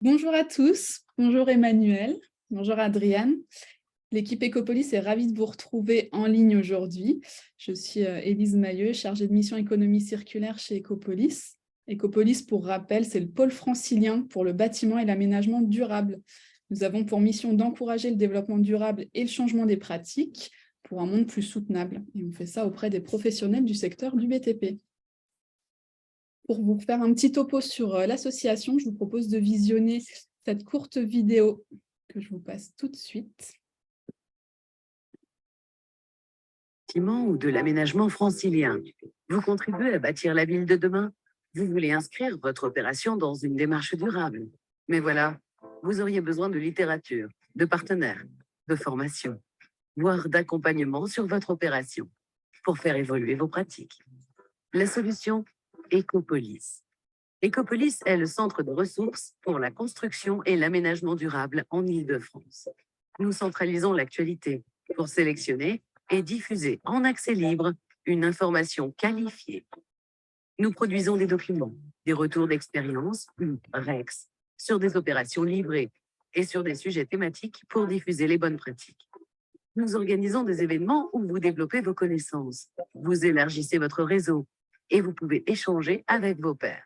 Bonjour à tous, bonjour Emmanuel, bonjour Adriane. L'équipe Ecopolis est ravie de vous retrouver en ligne aujourd'hui. Je suis Élise Mailleux, chargée de mission économie circulaire chez Ecopolis. Ecopolis, pour rappel, c'est le pôle francilien pour le bâtiment et l'aménagement durable. Nous avons pour mission d'encourager le développement durable et le changement des pratiques pour un monde plus soutenable. Et on fait ça auprès des professionnels du secteur du BTP. Pour vous faire un petit topo sur l'association, je vous propose de visionner cette courte vidéo que je vous passe tout de suite. Ou de l'aménagement francilien. Vous contribuez à bâtir la ville de demain. Vous voulez inscrire votre opération dans une démarche durable. Mais voilà, vous auriez besoin de littérature, de partenaires, de formation, voire d'accompagnement sur votre opération pour faire évoluer vos pratiques. La solution, Ecopolis. Ecopolis est le centre de ressources pour la construction et l'aménagement durable en Île-de-France. Nous centralisons l'actualité pour sélectionner et diffuser en accès libre une information qualifiée. Nous produisons des documents, des retours d'expérience, REX, sur des opérations livrées et sur des sujets thématiques pour diffuser les bonnes pratiques. Nous organisons des événements où vous développez vos connaissances, vous élargissez votre réseau et vous pouvez échanger avec vos pairs.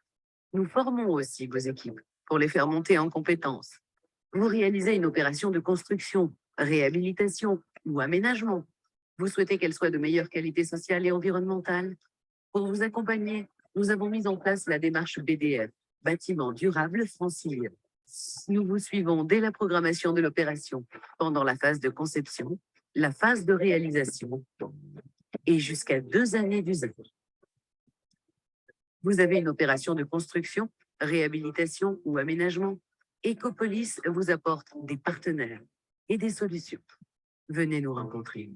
Nous formons aussi vos équipes pour les faire monter en compétences. Vous réalisez une opération de construction, réhabilitation ou aménagement. Vous souhaitez qu'elle soit de meilleure qualité sociale et environnementale? Pour vous accompagner, nous avons mis en place la démarche BDF, Bâtiment durable francilien. Nous vous suivons dès la programmation de l'opération, pendant la phase de conception, la phase de réalisation et jusqu'à 2 années d'usage. Vous avez une opération de construction, réhabilitation ou aménagement? Ecopolis vous apporte des partenaires et des solutions. Venez nous rencontrer.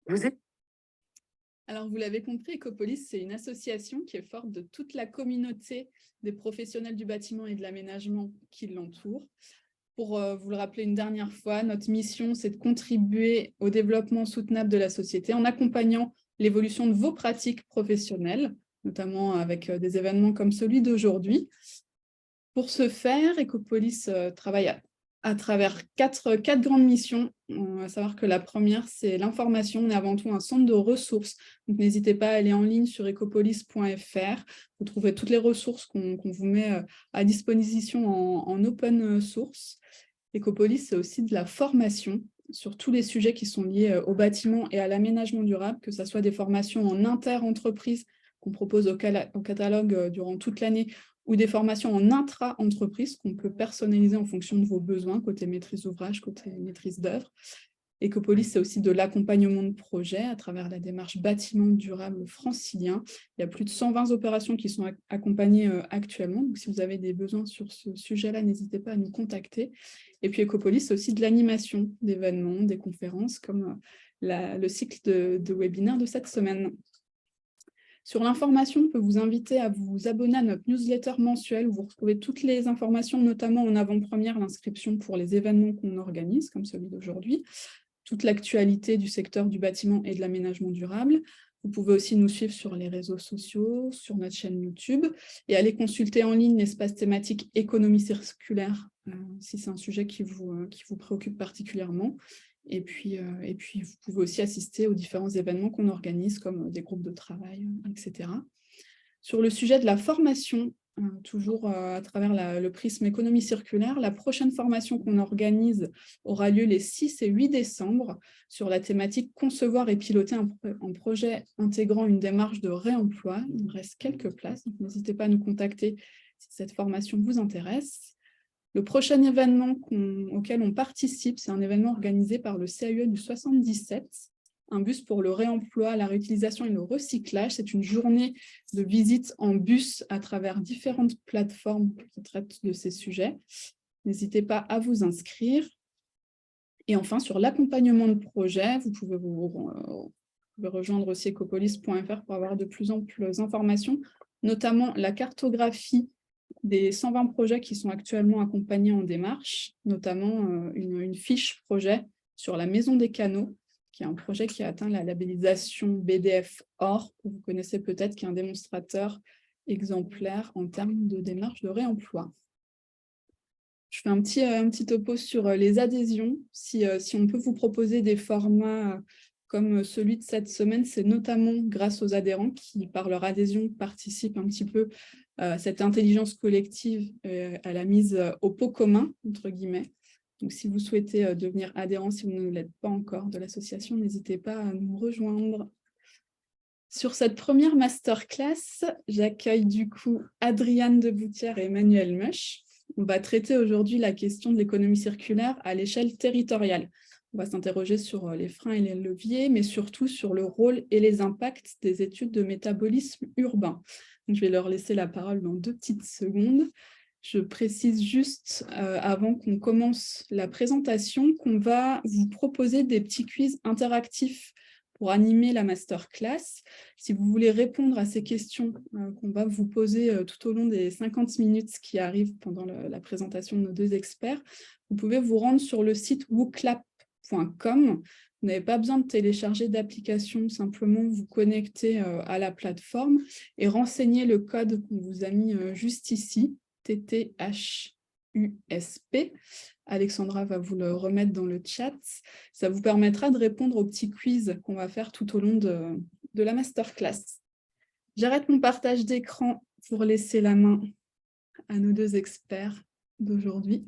Vous êtes... Alors, vous l'avez compris, Ecopolis, c'est une association qui est forte de toute la communauté des professionnels du bâtiment et de l'aménagement qui l'entourent. Pour vous le rappeler une dernière fois, notre mission, c'est de contribuer au développement soutenable de la société en accompagnant l'évolution de vos pratiques professionnelles, notamment avec des événements comme celui d'aujourd'hui. Pour ce faire, Ecopolis travaille à travers quatre grandes missions. On va savoir que la première, c'est l'information. On est avant tout un centre de ressources. Donc, n'hésitez pas à aller en ligne sur ecopolis.fr. Vous trouverez toutes les ressources qu'on vous met à disposition en open source. Ecopolis, c'est aussi de la formation sur tous les sujets qui sont liés au bâtiment et à l'aménagement durable, que ce soit des formations en inter-entreprise qu'on propose au catalogue durant toute l'année, ou des formations en intra-entreprise qu'on peut personnaliser en fonction de vos besoins, côté maîtrise d'ouvrage, côté maîtrise d'œuvre. Ecopolis, c'est aussi de l'accompagnement de projets à travers la démarche bâtiment durable francilien. Il y a plus de 120 opérations qui sont accompagnées actuellement. Donc, si vous avez des besoins sur ce sujet-là, n'hésitez pas à nous contacter. Et puis Ecopolis, c'est aussi de l'animation d'événements, des conférences, comme le cycle de webinaires de cette semaine. Sur l'information, on peut vous inviter à vous abonner à notre newsletter mensuelle où vous retrouvez toutes les informations, notamment en avant-première, l'inscription pour les événements qu'on organise, comme celui d'aujourd'hui, toute l'actualité du secteur du bâtiment et de l'aménagement durable. Vous pouvez aussi nous suivre sur les réseaux sociaux, sur notre chaîne YouTube, et aller consulter en ligne l'espace thématique économie circulaire, si c'est un sujet qui vous préoccupe particulièrement. Et puis, vous pouvez aussi assister aux différents événements qu'on organise, comme des groupes de travail, etc. Sur le sujet de la formation, toujours à travers le prisme économie circulaire, la prochaine formation qu'on organise aura lieu les 6 et 8 décembre sur la thématique « Concevoir et piloter un projet intégrant une démarche de réemploi ». Il nous reste quelques places, donc n'hésitez pas à nous contacter si cette formation vous intéresse. Le prochain événement auquel on participe, c'est un événement organisé par le CAUE du 77, un bus pour le réemploi, la réutilisation et le recyclage. C'est une journée de visite en bus à travers différentes plateformes qui traitent de ces sujets. N'hésitez pas à vous inscrire. Et enfin, sur l'accompagnement de projet, vous pouvez rejoindre aussi ecopolis.fr pour avoir de plus amples informations, notamment la cartographie des 120 projets qui sont actuellement accompagnés en démarche, notamment une fiche projet sur la Maison des Canaux, qui est un projet qui a atteint la labellisation BDF Or, que vous connaissez peut-être, qui est un démonstrateur exemplaires en termes de démarche de réemploi. Je fais un petit topo sur les adhésions. Si on peut vous proposer des formats comme celui de cette semaine, c'est notamment grâce aux adhérents qui, par leur adhésion, participent un petit peu à cette intelligence collective, à la mise au pot commun, entre guillemets. Donc, si vous souhaitez devenir adhérent, si vous ne l'êtes pas encore de l'association, n'hésitez pas à nous rejoindre. Sur cette première masterclass, j'accueille du coup Adriane Deboutière et Emmanuel Meuch. On va traiter aujourd'hui la question de l'économie circulaire à l'échelle territoriale. On va s'interroger sur les freins et les leviers, mais surtout sur le rôle et les impacts des études de métabolisme urbain. Donc, je vais leur laisser la parole dans 2 petites secondes. Je précise juste, avant qu'on commence la présentation, qu'on va vous proposer des petits quiz interactifs pour animer la masterclass. Si vous voulez répondre à ces questions qu'on va vous poser tout au long des 50 minutes qui arrivent pendant la présentation de nos 2 experts, vous pouvez vous rendre sur le site wooclap.com. Vous n'avez pas besoin de télécharger d'application, simplement vous connecter à la plateforme et renseigner le code qu'on vous a mis juste ici, TTHUSP. Alexandra va vous le remettre dans le chat. Ça vous permettra de répondre aux petits quiz qu'on va faire tout au long de la masterclass. J'arrête mon partage d'écran pour laisser la main à nos 2 experts d'aujourd'hui.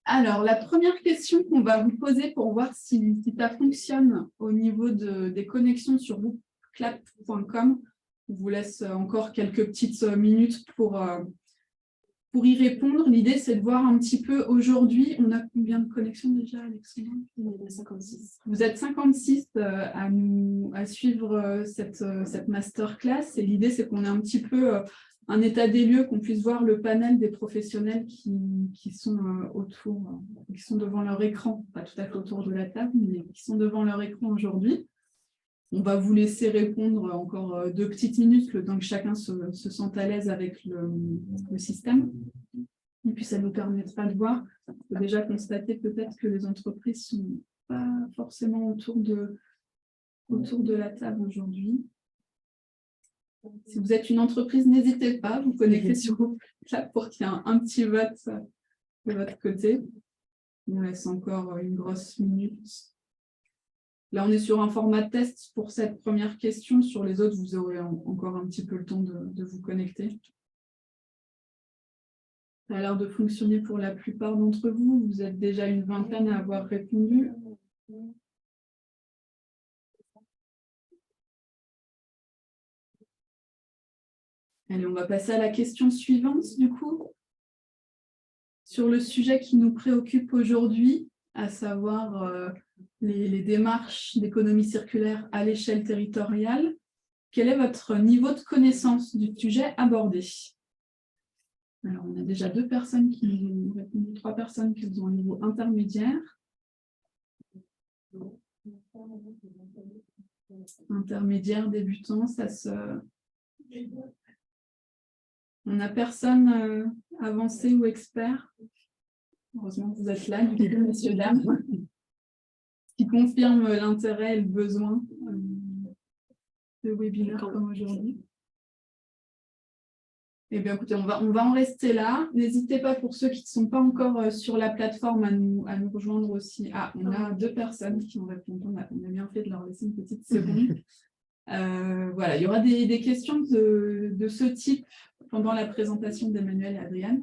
Alors, la première question qu'on va vous poser pour voir si ça fonctionne au niveau des connexions sur wooclap.com, je vous laisse encore quelques petites minutes pour y répondre. L'idée, c'est de voir un petit peu aujourd'hui, on a combien de connexions déjà, Alexandra? On est à 56. Vous êtes 56 à suivre cette masterclass, et l'idée, c'est qu'on ait un petit peu un état des lieux, qu'on puisse voir le panel des professionnels qui sont autour, qui sont devant leur écran, pas tout à fait autour de la table, mais qui sont devant leur écran aujourd'hui. On va vous laisser répondre encore 2 petites minutes, le temps que chacun se sente à l'aise avec le système. Et puis, ça nous permettra de voir, on peut déjà constater peut-être que les entreprises ne sont pas forcément autour de la table aujourd'hui. Si vous êtes une entreprise, n'hésitez pas à vous connecter sur WooClap pour qu'il y ait un petit vote de votre côté. On laisse encore une grosse minute. Là, on est sur un format test pour cette première question. Sur les autres, vous aurez encore un petit peu le temps de vous connecter. Ça a l'air de fonctionner pour la plupart d'entre vous. Vous êtes déjà une vingtaine à avoir répondu. Allez, on va passer à la question suivante, du coup. Sur le sujet qui nous préoccupe aujourd'hui, à savoir les démarches d'économie circulaire à l'échelle territoriale, quel est votre niveau de connaissance du sujet abordé? Alors, on a déjà 2 personnes qui nous ont répondu, 3 personnes qui ont un niveau intermédiaire. Intermédiaire, débutant, ça se... On n'a personne avancé ou expert. Heureusement que vous êtes là, du coup, messieurs, dames, qui confirme l'intérêt et le besoin de webinaire comme aujourd'hui. Eh bien, écoutez, on va en rester là. N'hésitez pas, pour ceux qui ne sont pas encore sur la plateforme, à nous rejoindre aussi. Ah, on a 2 personnes qui ont répondu. On a bien fait de leur laisser une petite seconde. Voilà, il y aura des questions de ce type pendant la présentation d'Emmanuel et Adriane,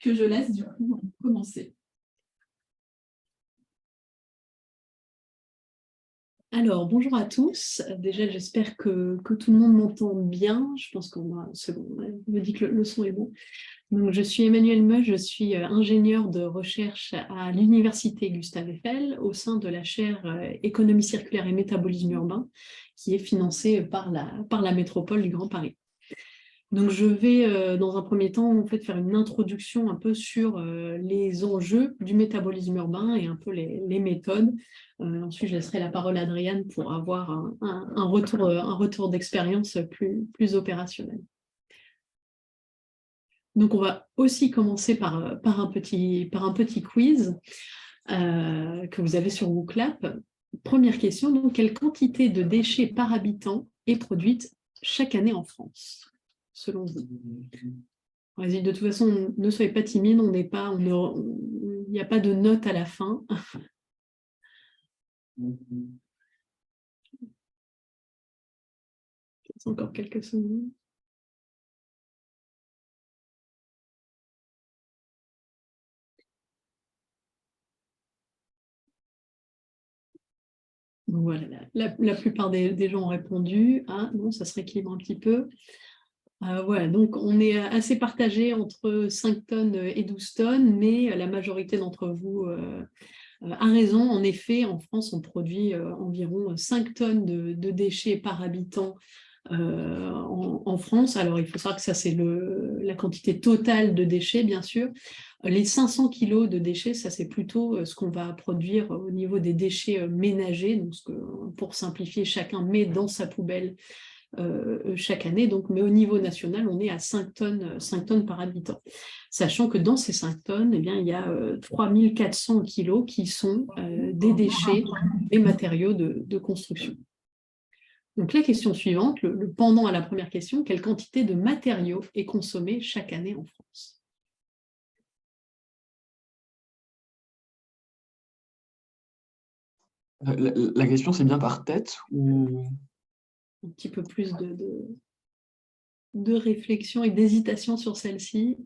que je laisse du coup commencer. Alors, bonjour à tous. Déjà, j'espère que tout le monde m'entend bien. Je pense qu'on a... C'est bon, on me dit que le son est bon. Donc, je suis Emmanuel Meuch, je suis ingénieure de recherche à l'Université Gustave Eiffel au sein de la chaire Économie circulaire et métabolisme urbain qui est financée par la métropole du Grand Paris. Donc, je vais, dans un premier temps, en fait, faire une introduction un peu sur les enjeux du métabolisme urbain et un peu les méthodes. Ensuite, je laisserai la parole à Adriane pour avoir un retour d'expérience plus opérationnel. Donc, on va aussi commencer par un petit quiz que vous avez sur WooClap. Première question, donc, quelle quantité de déchets par habitant est produite chaque année en France, selon vous? Vas-y, de toute façon, ne soyez pas timide, il n'y a pas de note à la fin. Encore quelques secondes. Voilà, la plupart des gens ont répondu. Ah non, ça se rééquilibre un petit peu. Voilà, donc on est assez partagé entre 5 tonnes et 12 tonnes, mais la majorité d'entre vous a raison. En effet, en France, on produit environ 5 tonnes de déchets par habitant en France. Alors, il faut savoir que ça, c'est la quantité totale de déchets, bien sûr. Les 500 kilos de déchets, ça, c'est plutôt ce qu'on va produire au niveau des déchets ménagers. Donc, pour simplifier, chacun met dans sa poubelle chaque année. Donc, mais au niveau national, on est à 5 tonnes par habitant. Sachant que dans ces 5 tonnes, eh bien, il y a 3400 kilos qui sont des déchets, des matériaux de construction. Donc la question suivante, le pendant à la première question, quelle quantité de matériaux est consommée chaque année en France? La question, c'est bien par tête ou... Un petit peu plus de réflexion et d'hésitation sur celle-ci.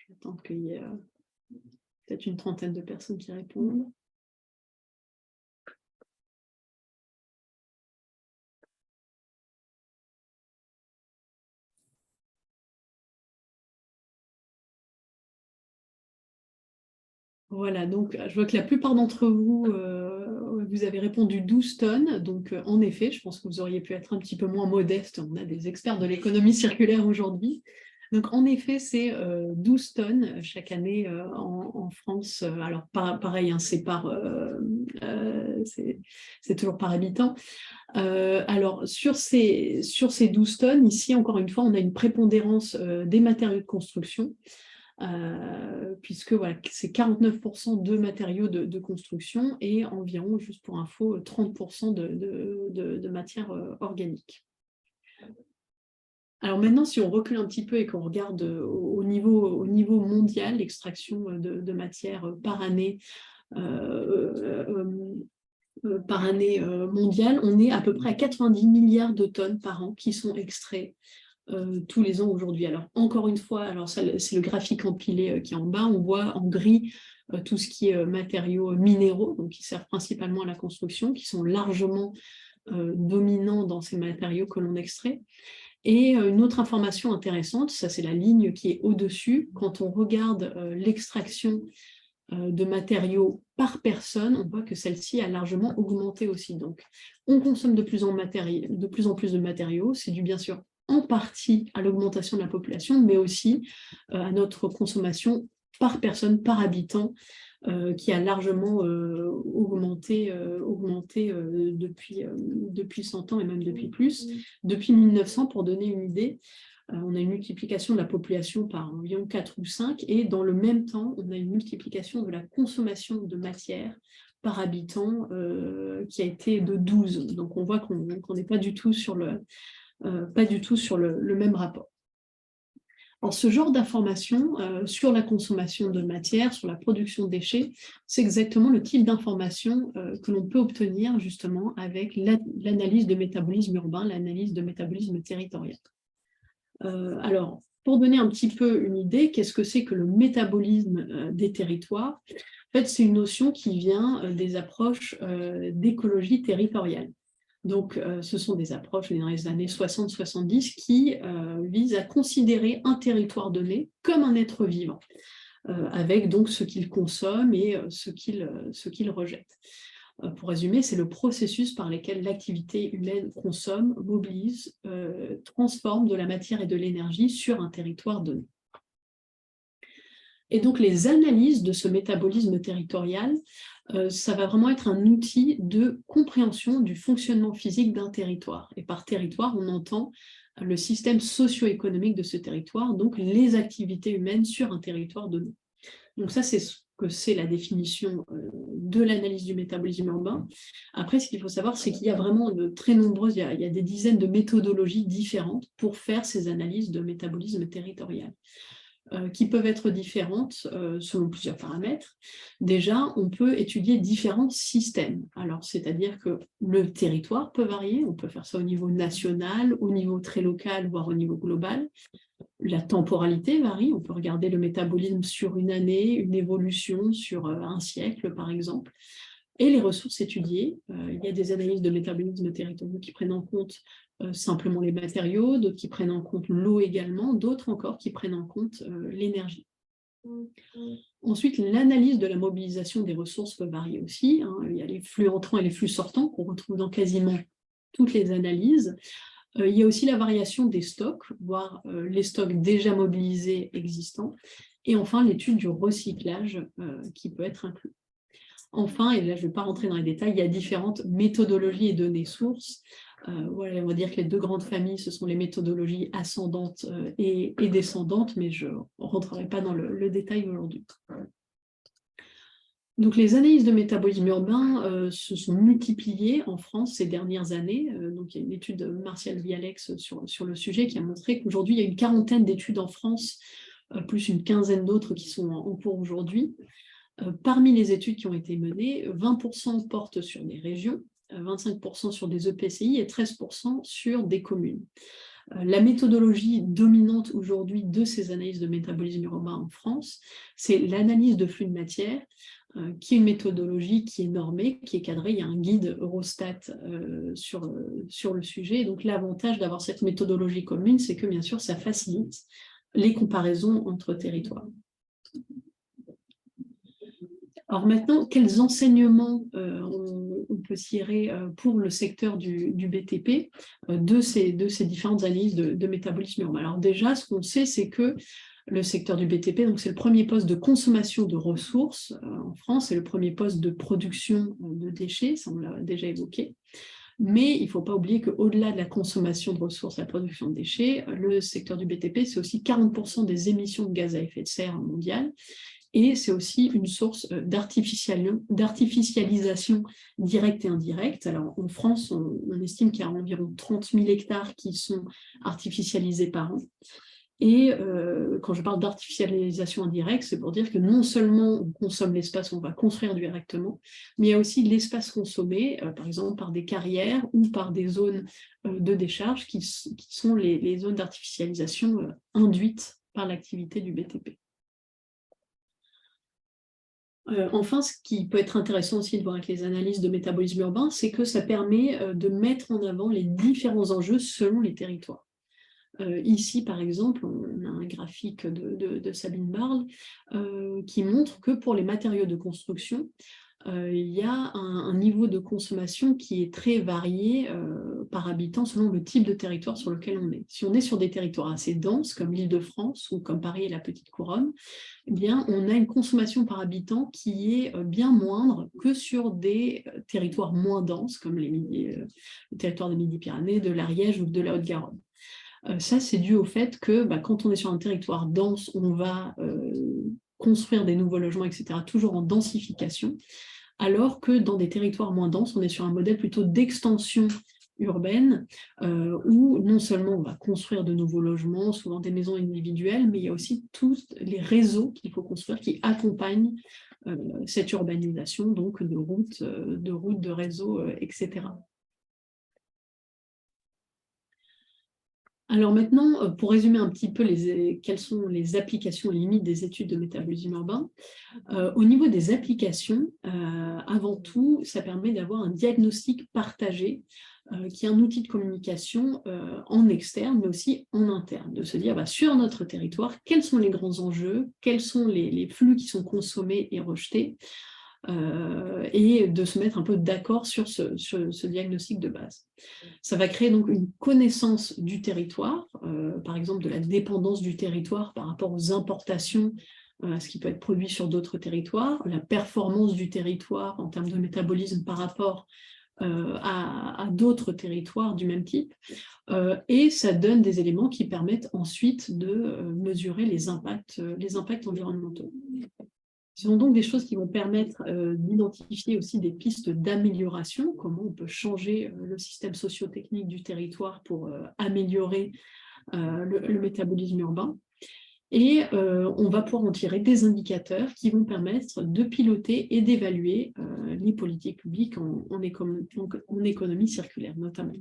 J'attends qu'il y ait peut-être une trentaine de personnes qui répondent. Voilà, donc je vois que la plupart d'entre vous, vous avez répondu 12 tonnes. Donc en effet, je pense que vous auriez pu être un petit peu moins modeste. On a des experts de l'économie circulaire aujourd'hui. Donc en effet, c'est 12 tonnes chaque année en France. Alors pareil, hein, c'est toujours par habitant. Alors sur ces 12 tonnes, ici encore une fois, on a une prépondérance des matériaux de construction. Puisque voilà, c'est 49% de matériaux de construction et environ, juste pour info, 30% de matière organique. Alors maintenant, si on recule un petit peu et qu'on regarde au niveau mondial, l'extraction de matière par année mondiale, on est à peu près à 90 milliards de tonnes par an qui sont extraits tous les ans aujourd'hui. Alors encore une fois, alors c'est le graphique empilé qui est en bas, on voit en gris tout ce qui est matériaux minéraux, donc qui servent principalement à la construction, qui sont largement dominants dans ces matériaux que l'on extrait. Et une autre information intéressante, ça c'est la ligne qui est au-dessus, quand on regarde l'extraction de matériaux par personne, on voit que celle-ci a largement augmenté aussi. Donc on consomme de plus en plus de matériaux, c'est dû bien sûr en partie à l'augmentation de la population, mais aussi à notre consommation par personne, par habitant, qui a largement augmenté depuis 100 ans et même depuis plus. Depuis 1900, pour donner une idée, on a une multiplication de la population par environ 4 ou 5, et dans le même temps, on a une multiplication de la consommation de matière par habitant qui a été de 12. Donc on voit qu'on n'est pas du tout sur le même rapport. Alors, ce genre d'information sur la consommation de matière, sur la production de déchets, c'est exactement le type d'information que l'on peut obtenir justement avec l'analyse de métabolisme urbain, l'analyse de métabolisme territorial. Alors, pour donner un petit peu une idée, qu'est-ce que c'est que le métabolisme des territoires? En fait, c'est une notion qui vient des approches d'écologie territoriale. Donc, ce sont des approches dans les années 60-70 qui visent à considérer un territoire donné comme un être vivant, avec donc ce qu'il consomme et ce qu'il rejette. Pour résumer, c'est le processus par lequel l'activité humaine consomme, mobilise, transforme de la matière et de l'énergie sur un territoire donné. Et donc, les analyses de ce métabolisme territorial, ça va vraiment être un outil de compréhension du fonctionnement physique d'un territoire. Et par territoire, on entend le système socio-économique de ce territoire, donc les activités humaines sur un territoire donné. Donc ça, c'est ce que c'est la définition de l'analyse du métabolisme urbain. Après, ce qu'il faut savoir, c'est qu'il y a vraiment de très nombreuses, il y a des dizaines de méthodologies différentes pour faire ces analyses de métabolisme territorial, qui peuvent être différentes selon plusieurs paramètres. Déjà, on peut étudier différents systèmes. Alors, c'est-à-dire que le territoire peut varier, on peut faire ça au niveau national, au niveau très local, voire au niveau global. La temporalité varie, on peut regarder le métabolisme sur une année, une évolution sur un siècle, par exemple. Et les ressources étudiées, il y a des analyses de métabolisme territorial qui prennent en compte simplement les matériaux, d'autres qui prennent en compte l'eau également, d'autres encore qui prennent en compte l'énergie. Ensuite, l'analyse de la mobilisation des ressources peut varier aussi. Il y a les flux entrants et les flux sortants qu'on retrouve dans quasiment toutes les analyses. Il y a aussi la variation des stocks, voire les stocks déjà mobilisés existants. Et enfin, l'étude du recyclage qui peut être inclus. Enfin, et là je ne vais pas rentrer dans les détails, il y a différentes méthodologies et données sources. Voilà, on va dire que les deux grandes familles, ce sont les méthodologies ascendantes et descendantes, mais je ne rentrerai pas dans le détail aujourd'hui. Donc, les analyses de métabolisme urbain se sont multipliées en France ces dernières années. Donc, il y a une étude de Martial Vialex sur le sujet qui a montré qu'aujourd'hui, il y a une quarantaine d'études en France, plus une quinzaine d'autres qui sont en cours aujourd'hui. Parmi les études qui ont été menées, 20% portent sur des régions, 25% sur des EPCI et 13% sur des communes. La méthodologie dominante aujourd'hui de ces analyses de métabolisme urbain en France, c'est l'analyse de flux de matière, qui est une méthodologie qui est normée, qui est cadrée. Il y a un guide Eurostat sur le sujet. Donc l'avantage d'avoir cette méthodologie commune, c'est que bien sûr, ça facilite les comparaisons entre territoires. Alors maintenant, quels enseignements on peut tirer pour le secteur du BTP de ces différentes analyses de métabolisme urbain? Alors déjà, ce qu'on sait, c'est que le secteur du BTP, donc c'est le premier poste de consommation de ressources en France, c'est le premier poste de production de déchets, ça on l'a déjà évoqué. Mais il ne faut pas oublier qu'au-delà de la consommation de ressources, la production de déchets, le secteur du BTP, c'est aussi 40% des émissions de gaz à effet de serre mondiales. Et c'est aussi une source d'artificialisation directe et indirecte. Alors en France, on estime qu'il y a environ 30 000 hectares qui sont artificialisés par an. Et quand je parle d'artificialisation indirecte, c'est pour dire que non seulement on consomme l'espace, on va construire directement, mais il y a aussi l'espace consommé, par exemple par des carrières ou par des zones de décharge qui sont les zones d'artificialisation induites par l'activité du BTP. Enfin, ce qui peut être intéressant aussi de voir avec les analyses de métabolisme urbain, c'est que ça permet de mettre en avant les différents enjeux selon les territoires. Ici, par exemple, on a un graphique de Sabine Barle qui montre que pour les matériaux de construction, il y a un niveau de consommation qui est très varié par habitant selon le type de territoire sur lequel on est. Si on est sur des territoires assez denses, comme l'Île-de-France ou comme Paris et la Petite Couronne, eh bien, on a une consommation par habitant qui est bien moindre que sur des territoires moins denses, comme le territoire des Midi-Pyrénées, de l'Ariège ou de la Haute-Garonne. Ça, c'est dû au fait que quand on est sur un territoire dense, on va construire des nouveaux logements, etc., toujours en densification, alors que dans des territoires moins denses, on est sur un modèle plutôt d'extension urbaine, où non seulement on va construire de nouveaux logements, souvent des maisons individuelles, mais il y a aussi tous les réseaux qu'il faut construire qui accompagnent cette urbanisation, donc de routes, de réseaux, etc. Alors maintenant, pour résumer un petit peu quelles sont les applications et limites des études de métabolisme urbain, au niveau des applications, avant tout, ça permet d'avoir un diagnostic partagé, qui est un outil de communication en externe, mais aussi en interne, de se dire sur notre territoire, quels sont les grands enjeux, quels sont les flux qui sont consommés et rejetés, et de se mettre un peu d'accord sur ce diagnostic de base. Ça va créer donc une connaissance du territoire, par exemple de la dépendance du territoire par rapport aux importations, ce qui peut être produit sur d'autres territoires, la performance du territoire en termes de métabolisme par rapport à d'autres territoires du même type, et ça donne des éléments qui permettent ensuite de mesurer les impacts environnementaux. Ce sont donc des choses qui vont permettre d'identifier aussi des pistes d'amélioration, comment on peut changer le système socio-technique du territoire pour améliorer le métabolisme urbain. Et on va pouvoir en tirer des indicateurs qui vont permettre de piloter et d'évaluer les politiques publiques en économie circulaire notamment.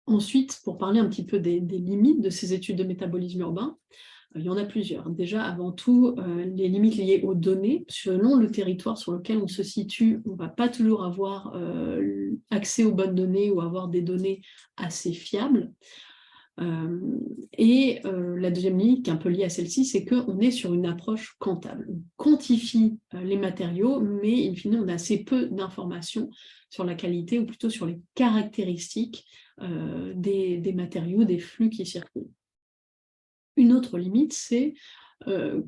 Ensuite, pour parler un petit peu des limites de ces études de métabolisme urbain, il y en a plusieurs. Déjà, avant tout, les limites liées aux données. Selon le territoire sur lequel on se situe, on ne va pas toujours avoir accès aux bonnes données ou avoir des données assez fiables. La deuxième limite, qui est un peu liée à celle-ci, c'est qu'on est sur une approche comptable. On quantifie les matériaux, mais in fine, on a assez peu d'informations sur la qualité ou plutôt sur les caractéristiques des matériaux, des flux qui circulent. Une autre limite, c'est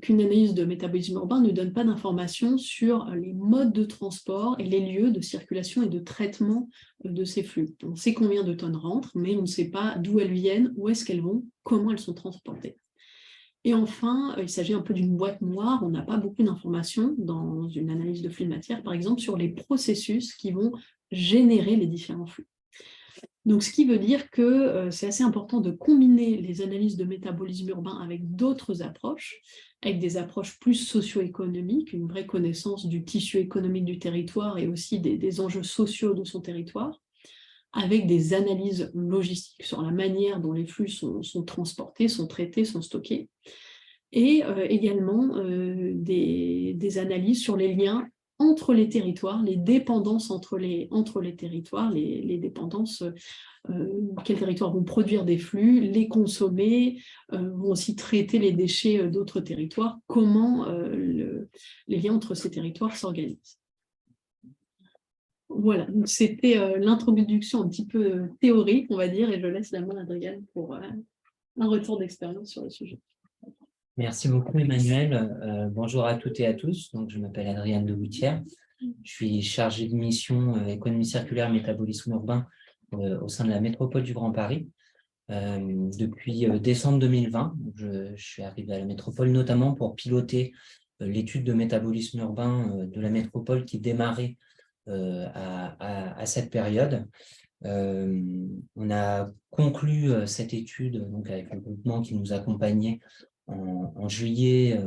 qu'une analyse de métabolisme urbain ne donne pas d'informations sur les modes de transport et les lieux de circulation et de traitement de ces flux. On sait combien de tonnes rentrent, mais on ne sait pas d'où elles viennent, où est-ce qu'elles vont, comment elles sont transportées. Et enfin, il s'agit un peu d'une boîte noire. On n'a pas beaucoup d'informations dans une analyse de flux de matière, par exemple, sur les processus qui vont générer les différents flux. Donc, ce qui veut dire que c'est assez important de combiner les analyses de métabolisme urbain avec d'autres approches, avec des approches plus socio-économiques, une vraie connaissance du tissu économique du territoire et aussi des enjeux sociaux de son territoire, avec des analyses logistiques sur la manière dont les flux sont transportés, sont traités, sont stockés, et également des analyses sur les liens entre les territoires, les dépendances entre les territoires, les dépendances, quels territoires vont produire des flux, les consommer, vont aussi traiter les déchets d'autres territoires, comment les liens entre ces territoires s'organisent. Voilà, c'était l'introduction un petit peu théorique, on va dire, et je laisse la main à Adriane pour un retour d'expérience sur le sujet. Merci beaucoup, Emmanuel. Bonjour à toutes et à tous. Donc, je m'appelle Adriane de Gouttière. Je suis chargée de mission économie circulaire, métabolisme urbain au sein de la métropole du Grand Paris. Depuis décembre 2020, je suis arrivé à la métropole notamment pour piloter l'étude de métabolisme urbain de la métropole qui démarrait à cette période. On a conclu cette étude donc, avec le groupement qui nous accompagnait en juillet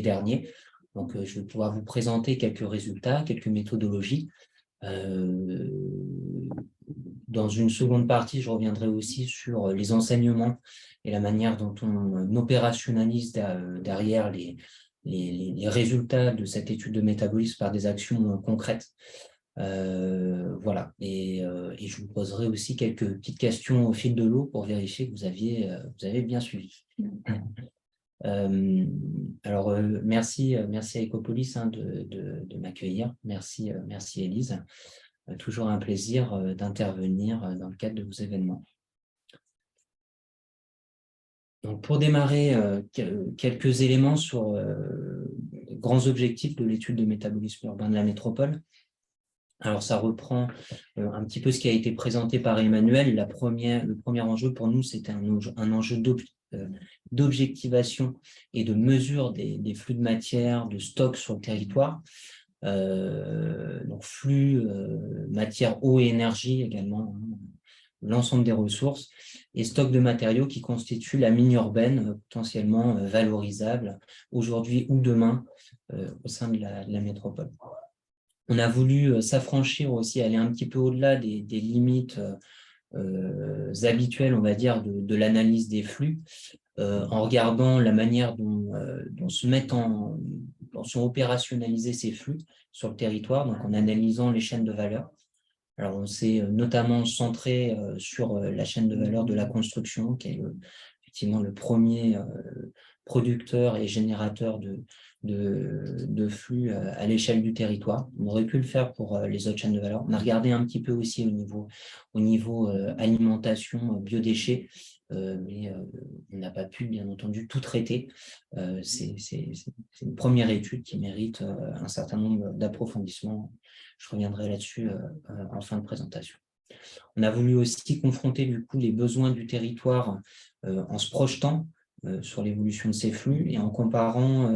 dernier. Donc, je vais pouvoir vous présenter quelques résultats, quelques méthodologies. Dans une seconde partie, je reviendrai aussi sur les enseignements et la manière dont on opérationnalise derrière les résultats de cette étude de métabolisme par des actions concrètes. Voilà, et je vous poserai aussi quelques petites questions au fil de l'eau pour vérifier que vous avez bien suivi. Alors, merci à Ecopolis de m'accueillir. Merci Élise. Toujours un plaisir d'intervenir dans le cadre de vos événements. Donc, pour démarrer, quelques éléments sur les grands objectifs de l'étude de métabolisme urbain de la métropole. Alors, ça reprend un petit peu ce qui a été présenté par Emmanuel. Le premier enjeu pour nous, c'était un enjeu d'objectivation et de mesure des flux de matière, de stock sur le territoire. Donc, flux, matière, eau et énergie également, hein, l'ensemble des ressources, et stock de matériaux qui constituent la mine urbaine potentiellement valorisable aujourd'hui ou demain au sein de la métropole. On a voulu s'affranchir aussi, aller un petit peu au-delà des limites habituelles, on va dire, de l'analyse des flux, en regardant la manière dont sont opérationnalisés ces flux sur le territoire, donc en analysant les chaînes de valeur. Alors, on s'est notamment centré sur la chaîne de valeur de la construction, qui est effectivement le premier producteurs et générateurs de flux à l'échelle du territoire. On aurait pu le faire pour les autres chaînes de valeur. On a regardé un petit peu aussi au niveau alimentation, biodéchets, mais on n'a pas pu, bien entendu, tout traiter. C'est une première étude qui mérite un certain nombre d'approfondissements. Je reviendrai là-dessus en fin de présentation. On a voulu aussi confronter du coup les besoins du territoire en se projetant sur l'évolution de ces flux et en comparant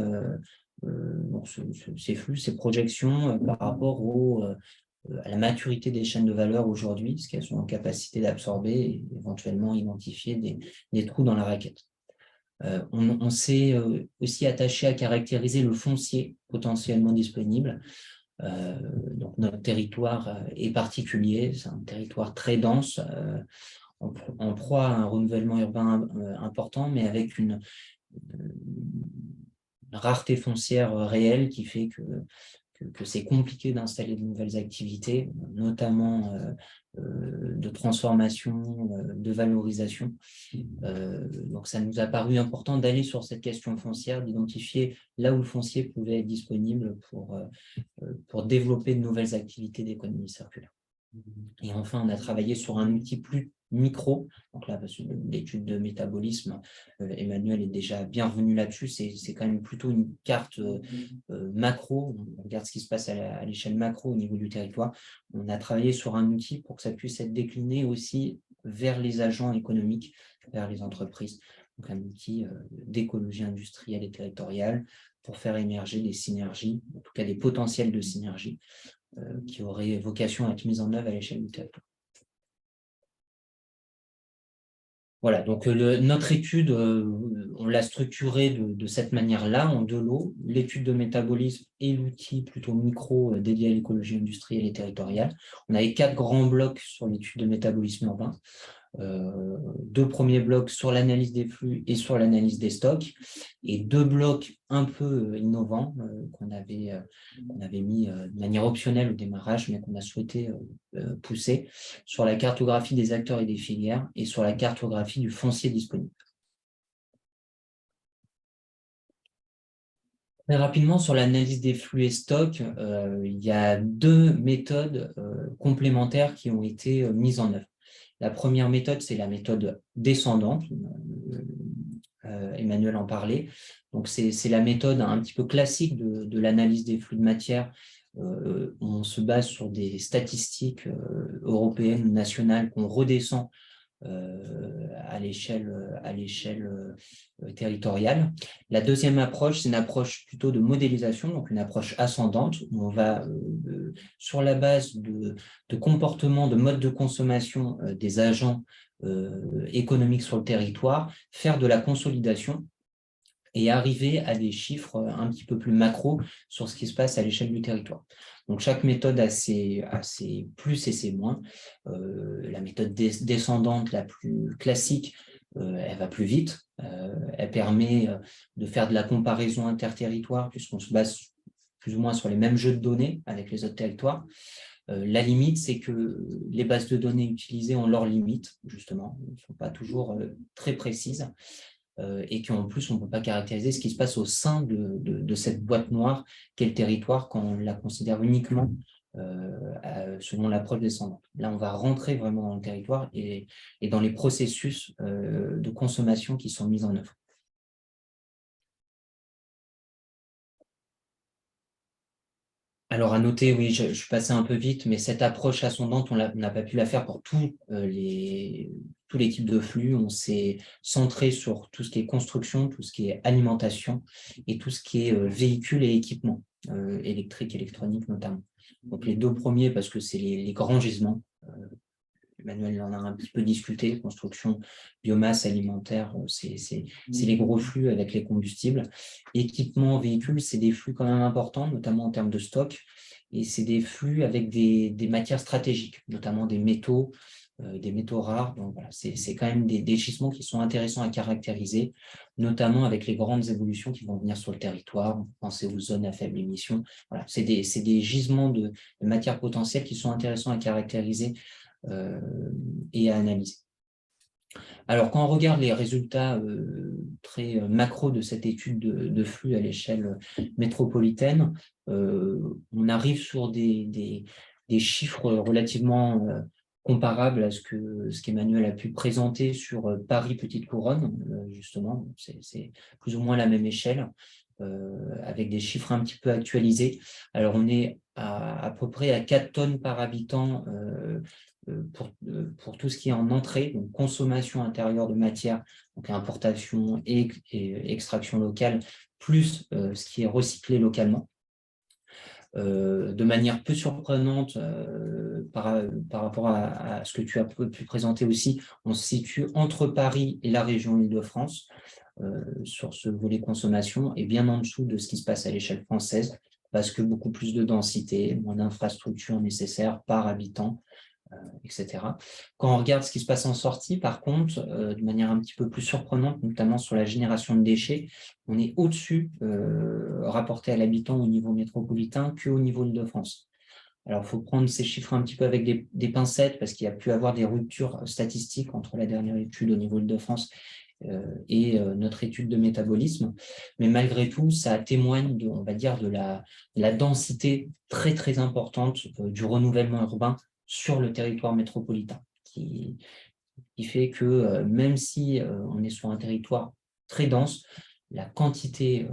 ces flux, ces projections par rapport à la maturité des chaînes de valeur aujourd'hui, ce qu'elles sont en capacité d'absorber et éventuellement identifier des trous dans la raquette. On s'est aussi attaché à caractériser le foncier potentiellement disponible. Donc notre territoire est particulier, c'est un territoire très dense, en proie à un renouvellement urbain important, mais avec une rareté foncière réelle qui fait que c'est compliqué d'installer de nouvelles activités, notamment de transformation, de valorisation. Donc ça nous a paru important d'aller sur cette question foncière, d'identifier là où le foncier pouvait être disponible pour développer de nouvelles activités d'économie circulaire. Et enfin, on a travaillé sur un outil plus micro. Donc là, l'étude de métabolisme, Emmanuel est déjà bien revenu là-dessus. C'est quand même plutôt une carte macro. On regarde ce qui se passe à l'échelle macro au niveau du territoire. On a travaillé sur un outil pour que ça puisse être décliné aussi vers les agents économiques, vers les entreprises. Donc un outil d'écologie industrielle et territoriale pour faire émerger des synergies, en tout cas des potentiels de synergie qui auraient vocation à être mis en œuvre à l'échelle du territoire. Voilà, donc notre étude, on l'a structurée de cette manière-là, en deux lots, l'étude de métabolisme et l'outil plutôt micro dédié à l'écologie industrielle et territoriale. On avait 4 grands blocs sur l'étude de métabolisme urbain. 2 premiers blocs sur l'analyse des flux et sur l'analyse des stocks, et 2 blocs un peu innovants qu'on avait mis de manière optionnelle au démarrage, mais qu'on a souhaité pousser sur la cartographie des acteurs et des filières et sur la cartographie du foncier disponible. Très rapidement, sur l'analyse des flux et stocks, il y a 2 méthodes complémentaires qui ont été mises en œuvre. La première méthode, c'est la méthode descendante. Emmanuel en parlait. Donc, c'est la méthode un petit peu classique de l'analyse des flux de matière. On se base sur des statistiques européennes ou nationales qu'on redescend à l'échelle territoriale. La deuxième approche, c'est une approche plutôt de modélisation, donc une approche ascendante, où on va, sur la base de comportements, de modes de consommation des agents économiques sur le territoire, faire de la consolidation et arriver à des chiffres un petit peu plus macro sur ce qui se passe à l'échelle du territoire. Donc, chaque méthode a ses plus et ses moins. La méthode descendante, la plus classique, elle va plus vite. Elle permet de faire de la comparaison interterritoire puisqu'on se base plus ou moins sur les mêmes jeux de données avec les autres territoires. La limite, c'est que les bases de données utilisées ont leurs limites, justement. Elles ne sont pas toujours très précises. Et qu'en plus, on ne peut pas caractériser ce qui se passe au sein de cette boîte noire qu'est le territoire quand on la considère uniquement selon l'approche descendante. Là, on va rentrer vraiment dans le territoire et dans les processus de consommation qui sont mis en œuvre. Alors, à noter, oui, je suis passé un peu vite, mais cette approche ascendante, on n'a pas pu la faire pour tous les types de flux. On s'est centré sur tout ce qui est construction, tout ce qui est alimentation et tout ce qui est véhicules et équipements, électriques, électroniques notamment. Donc, les 2 premiers, parce que c'est les grands gisements. Emmanuel en a un petit peu discuté, construction, biomasse alimentaire, c'est les gros flux avec les combustibles. Équipement, véhicules, c'est des flux quand même importants, notamment en termes de stock, et c'est des flux avec des matières stratégiques, notamment des métaux rares. Donc voilà, c'est quand même des gisements qui sont intéressants à caractériser, notamment avec les grandes évolutions qui vont venir sur le territoire. Pensez aux zones à faible émission. Voilà, c'est des gisements de matières potentielles qui sont intéressants à caractériser et à analyser. Alors, quand on regarde les résultats très macro de cette étude de flux à l'échelle métropolitaine, on arrive sur des chiffres relativement comparables à ce qu'Emmanuel a pu présenter sur Paris Petite Couronne, justement. C'est plus ou moins la même échelle, avec des chiffres un petit peu actualisés. Alors, on est à peu près à 4 tonnes par habitant pour tout ce qui est en entrée, donc consommation intérieure de matière, donc importation et extraction locale, plus ce qui est recyclé localement. De manière peu surprenante par rapport à ce que tu as pu présenter aussi, on se situe entre Paris et la région Île-de-France sur ce volet consommation et bien en dessous de ce qui se passe à l'échelle française, parce que beaucoup plus de densité, moins d'infrastructures nécessaires par habitant, etc. Quand on regarde ce qui se passe en sortie, par contre, de manière un petit peu plus surprenante, notamment sur la génération de déchets, on est au-dessus, rapporté à l'habitant au niveau métropolitain, qu'au niveau Île-de-France. Alors, il faut prendre ces chiffres un petit peu avec des pincettes, parce qu'il y a pu avoir des ruptures statistiques entre la dernière étude au niveau Île-de-France et notre étude de métabolisme. Mais malgré tout, ça témoigne, on va dire, de la densité très, très importante du renouvellement urbain sur le territoire métropolitain, qui fait que même si on est sur un territoire très dense, la quantité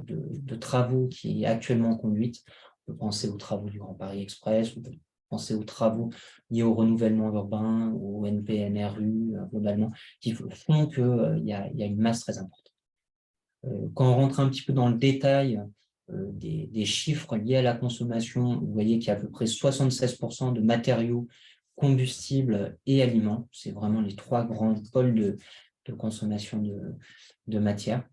de travaux qui est actuellement conduite, on peut penser aux travaux du Grand Paris Express, on peut penser aux travaux liés au renouvellement urbain, au NPNRU globalement, qui font qu'il y a une masse très importante. Quand on rentre un petit peu dans le détail des chiffres liés à la consommation, vous voyez qu'il y a à peu près 76% de matériaux, combustibles et aliments. C'est vraiment les 3 grands pôles de consommation de matière.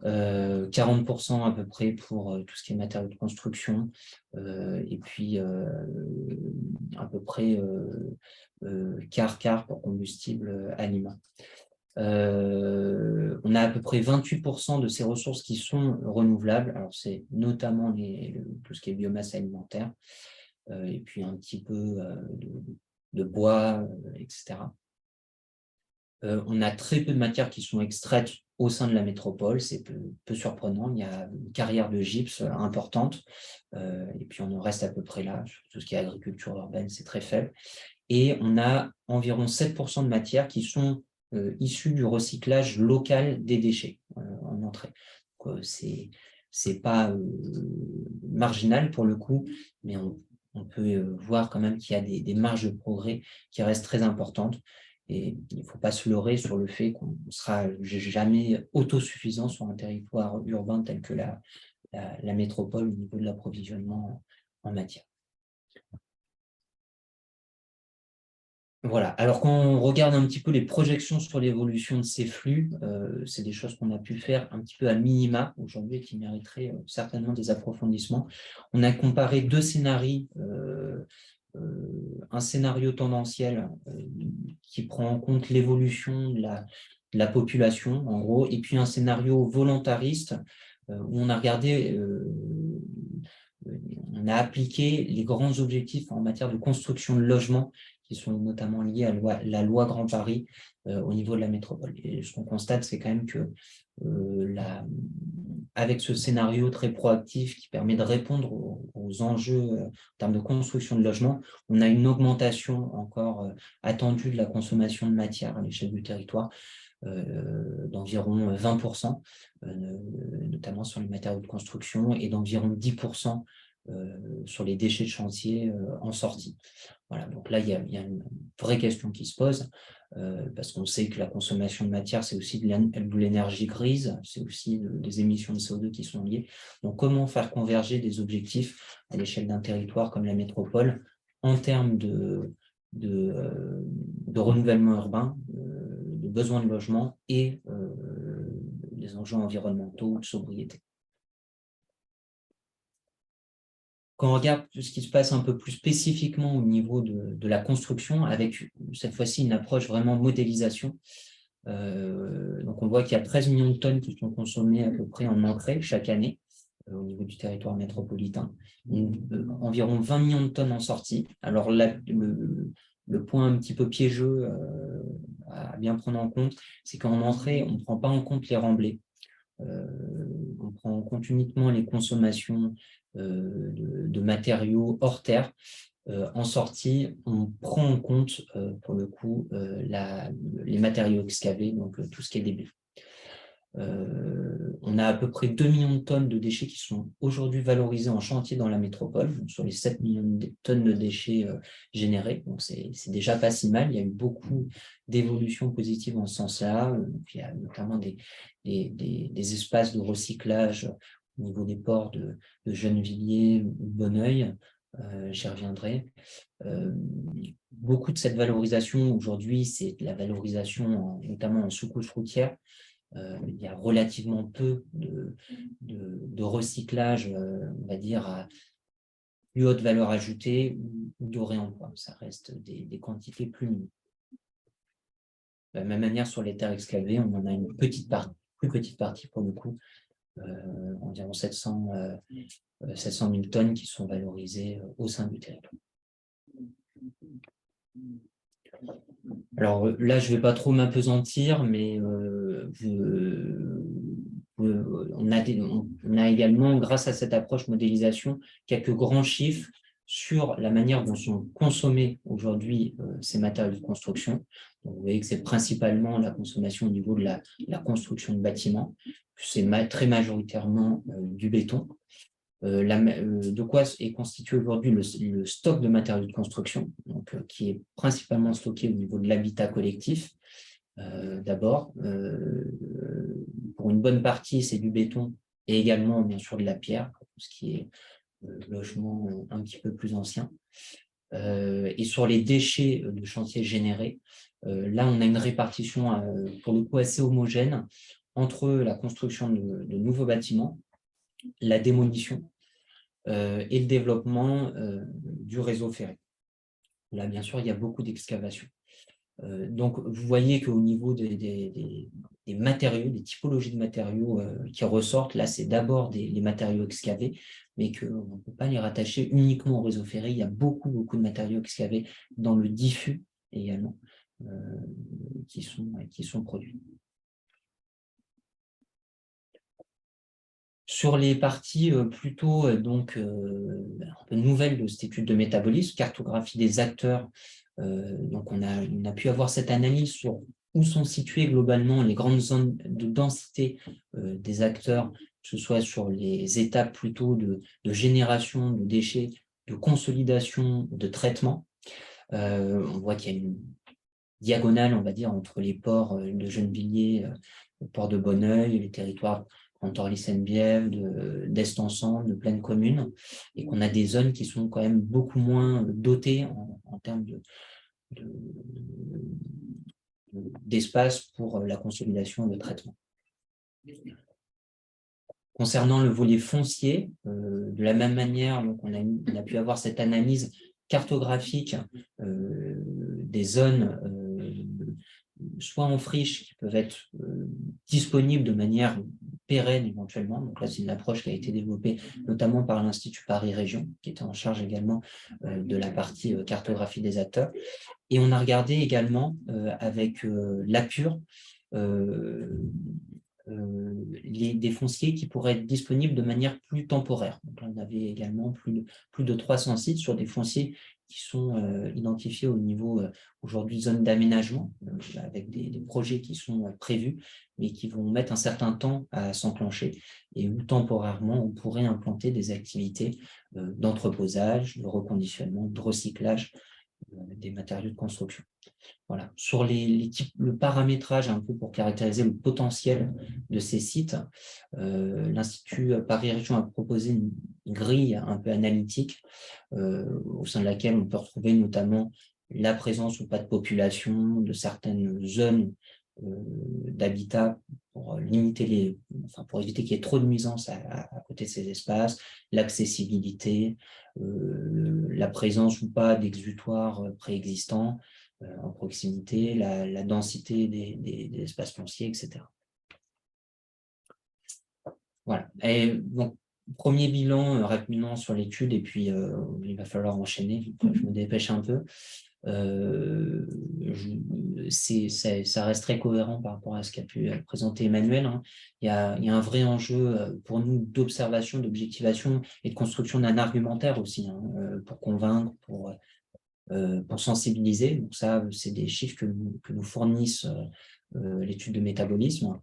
40% à peu près pour tout ce qui est matériaux de construction, et puis à peu près quart pour combustible aliments. On a à peu près 28% de ces ressources qui sont renouvelables. Alors, c'est notamment tout ce qui est biomasse alimentaire, et puis un petit peu de bois, etc. On a très peu de matières qui sont extraites au sein de la métropole, c'est peu surprenant. Il y a une carrière de gypse importante, et puis on en reste à peu près là. Sur tout ce qui est agriculture urbaine, c'est très faible. Et on a environ 7% de matières qui sont issues du recyclage local des déchets en entrée. C'est pas marginal pour le coup, mais on peut voir quand même qu'il y a des marges de progrès qui restent très importantes. Et il ne faut pas se leurrer sur le fait qu'on ne sera jamais autosuffisant sur un territoire urbain tel que la métropole au niveau de l'approvisionnement en matière. Voilà. Alors, quand on regarde un petit peu les projections sur l'évolution de ces flux, c'est des choses qu'on a pu faire un petit peu à minima aujourd'hui qui mériteraient certainement des approfondissements. On a comparé 2 scénarios, un scénario tendanciel qui prend en compte l'évolution de la population, en gros, et puis un scénario volontariste où on a regardé, on a appliqué les grands objectifs en matière de construction de logements qui sont notamment liés à la loi Grand Paris au niveau de la métropole. Et ce qu'on constate, c'est quand même que avec ce scénario très proactif qui permet de répondre aux enjeux en termes de construction de logements, on a une augmentation encore attendue de la consommation de matière à l'échelle du territoire d'environ 20%, notamment sur les matériaux de construction, et d'environ 10% sur les déchets de chantier en sortie. Voilà, donc là, il y a une vraie question qui se pose, parce qu'on sait que la consommation de matière, c'est aussi de l'énergie grise, c'est aussi des émissions de CO2 qui sont liées. Donc, comment faire converger des objectifs à l'échelle d'un territoire comme la métropole en termes de renouvellement urbain, de besoins de logement et des enjeux environnementaux de sobriété. Quand on regarde ce qui se passe un peu plus spécifiquement au niveau de la construction, avec cette fois-ci une approche vraiment modélisation, donc on voit qu'il y a 13 millions de tonnes qui sont consommées à peu près en entrée chaque année au niveau du territoire métropolitain, environ 20 millions de tonnes en sortie. Alors là, le point un petit peu piégeux à bien prendre en compte, c'est qu'en entrée, on ne prend pas en compte les remblais. On prend en compte uniquement les consommations de matériaux hors terre. En sortie, on prend en compte, pour le coup, les matériaux excavés, donc tout ce qui est débit. On a à peu près 2 millions de tonnes de déchets qui sont aujourd'hui valorisés en chantier dans la métropole, donc sur les 7 millions de tonnes de déchets générés. Donc, c'est déjà pas si mal. Il y a eu beaucoup d'évolutions positives en ce sens-là. Il y a notamment des espaces de recyclage au niveau des ports de Gennevilliers ou Bonneuil. J'y reviendrai. Beaucoup de cette valorisation aujourd'hui, c'est la valorisation notamment en sous-couche routière. Il y a relativement peu de recyclage, on va dire, à plus haute valeur ajoutée ou de réemploi. Ça reste des quantités plus minimes. De la même manière, sur les terres excavées, on en a une plus petite partie pour le coup, environ 700 000 tonnes qui sont valorisées au sein du territoire. Alors là, je ne vais pas trop m'apesantir, mais on a également, grâce à cette approche modélisation, quelques grands chiffres sur la manière dont sont consommés aujourd'hui ces matériaux de construction. Donc, vous voyez que c'est principalement la consommation au niveau de la construction de bâtiments. C'est très majoritairement du béton. De quoi est constitué aujourd'hui le stock de matériaux de construction, donc, qui est principalement stocké au niveau de l'habitat collectif. D'abord, pour une bonne partie, c'est du béton et également, bien sûr, de la pierre, pour tout ce qui est logement un petit peu plus ancien. Et sur les déchets de chantier générés, là, on a une répartition, pour le coup, assez homogène entre la construction de nouveaux bâtiments, la démolition, et le développement du réseau ferré. Là, bien sûr, il y a beaucoup d'excavations. Donc, vous voyez qu'au niveau des matériaux, des typologies de matériaux qui ressortent, là, c'est d'abord les matériaux excavés, mais qu'on ne peut pas les rattacher uniquement au réseau ferré. Il y a beaucoup de matériaux excavés dans le diffus également qui sont produits. Sur les parties plutôt un peu nouvelles de cette étude de métabolisme, cartographie des acteurs, donc on a pu avoir cette analyse sur où sont situées globalement les grandes zones de densité des acteurs, que ce soit sur les étapes plutôt de génération de déchets, de consolidation, de traitement. On voit qu'il y a une diagonale, on va dire, entre les ports de Gennevilliers, le port de Bonneuil, les territoires Pontorlier-Seine-Bièvre, d'Est-Ensemble, de Plaine Commune, et qu'on a des zones qui sont quand même beaucoup moins dotées en termes d'espace pour la consolidation et le traitement. Concernant le volet foncier, de la même manière, donc on a pu avoir cette analyse cartographique des zones soit en friche qui peuvent être disponibles de manière pérenne éventuellement. Donc là, c'est une approche qui a été développée notamment par l'Institut Paris Région, qui était en charge également de la partie cartographie des acteurs. Et on a regardé également avec l'APUR des fonciers qui pourraient être disponibles de manière plus temporaire. Donc là, on avait également plus de 300 sites sur des fonciers qui sont identifiés au niveau aujourd'hui zone d'aménagement, avec des projets qui sont prévus, mais qui vont mettre un certain temps à s'enclencher, et où temporairement on pourrait implanter des activités d'entreposage, de reconditionnement, de recyclage des matériaux de construction. Voilà. Sur le paramétrage, un peu pour caractériser le potentiel de ces sites, l'Institut Paris Région a proposé une grille un peu analytique au sein de laquelle on peut retrouver notamment la présence ou pas de population de certaines zones d'habitat pour limiter pour éviter qu'il y ait trop de nuisances à côté de ces espaces, l'accessibilité, la présence ou pas d'exutoires préexistants en proximité, la densité des espaces fonciers, etc. Voilà. Et donc, premier bilan rapidement sur l'étude, et puis il va falloir enchaîner, je me dépêche un peu. ça reste très cohérent par rapport à ce qu'a pu présenter Emmanuel, hein. Il y a un vrai enjeu pour nous d'observation, d'objectivation et de construction d'un argumentaire aussi, hein, pour convaincre, pour sensibiliser. Donc ça, c'est des chiffres que nous fournissent l'étude de métabolisme.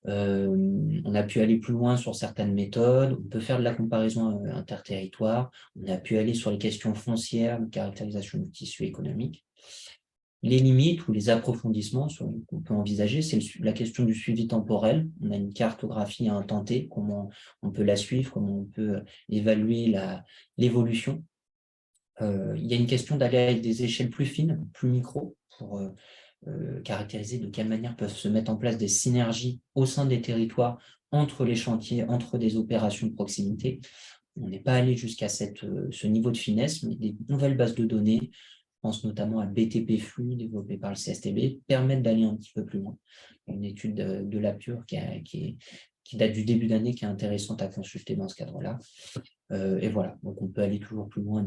On a pu aller plus loin sur certaines méthodes, on peut faire de la comparaison interterritoire, on a pu aller sur les questions foncières, de caractérisation du tissu économique. Les limites ou les approfondissements qu'on peut envisager, c'est la question du suivi temporel. On a une cartographie à un temps T, comment on peut la suivre, comment on peut évaluer l'évolution. Il y a une question d'aller avec des échelles plus fines, plus micro, pour caractériser de quelle manière peuvent se mettre en place des synergies au sein des territoires, entre les chantiers, entre des opérations de proximité. On n'est pas allé jusqu'à ce niveau de finesse, mais des nouvelles bases de données, je pense notamment à BTP Flux, développé par le CSTB, permettent d'aller un petit peu plus loin. Une étude de l'APUR qui date du début d'année, qui est intéressante à consulter dans ce cadre-là. Et voilà, donc on peut aller toujours plus loin à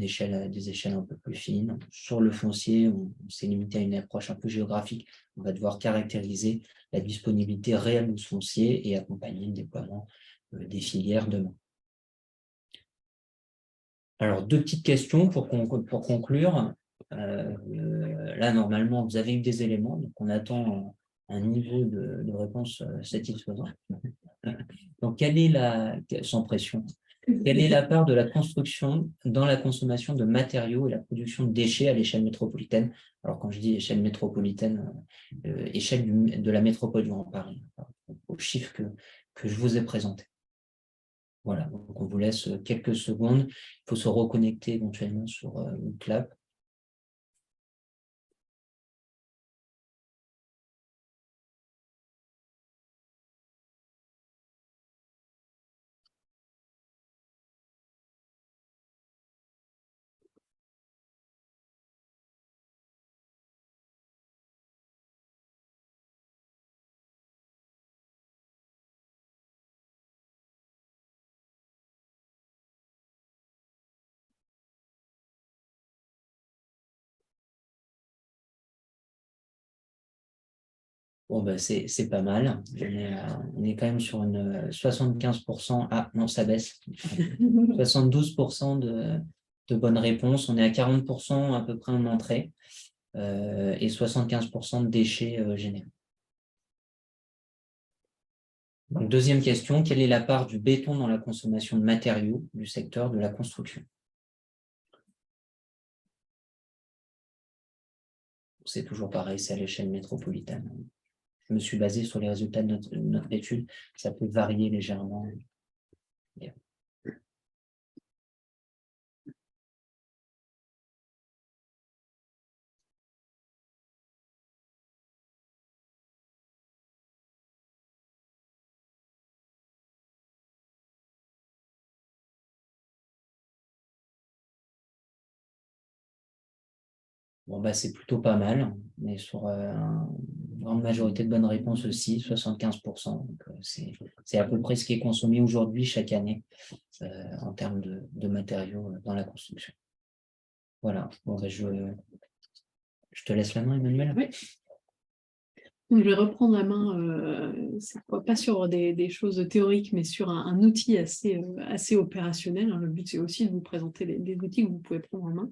des échelles un peu plus fines. Sur le foncier, on s'est limité à une approche un peu géographique. On va devoir caractériser la disponibilité réelle du foncier et accompagner le déploiement des filières demain. Alors, 2 petites questions pour conclure. Là, normalement, vous avez eu des éléments, donc on attend un niveau de réponse satisfaisant. Donc, sans pression, quelle est la part de la construction dans la consommation de matériaux et la production de déchets à l'échelle métropolitaine? Alors, quand je dis échelle métropolitaine, échelle de la métropole du Grand Paris, au chiffre que je vous ai présenté. Voilà, donc on vous laisse quelques secondes. Il faut se reconnecter éventuellement sur Clap. Bon, ben, c'est pas mal. On est quand même sur une 75%. Ah non, ça baisse. 72% de bonnes réponses. On est à 40% à peu près en entrée et 75% de déchets générés. Donc, 2e question, quelle est la part du béton dans la consommation de matériaux du secteur de la construction? C'est toujours pareil, c'est à l'échelle métropolitaine. Je me suis basé sur les résultats de notre étude. Ça peut varier légèrement. Bon, bah, c'est plutôt pas mal. On est sur une grande majorité de bonnes réponses aussi, 75%. Donc, c'est à peu près ce qui est consommé aujourd'hui, chaque année, en termes de matériaux dans la construction. Voilà. Bon, bah, je te laisse la main, Emmanuel. Oui. Donc, je vais reprendre la main, pas sur des choses théoriques, mais sur un outil assez opérationnel. Le but, c'est aussi de vous présenter des outils que vous pouvez prendre en main.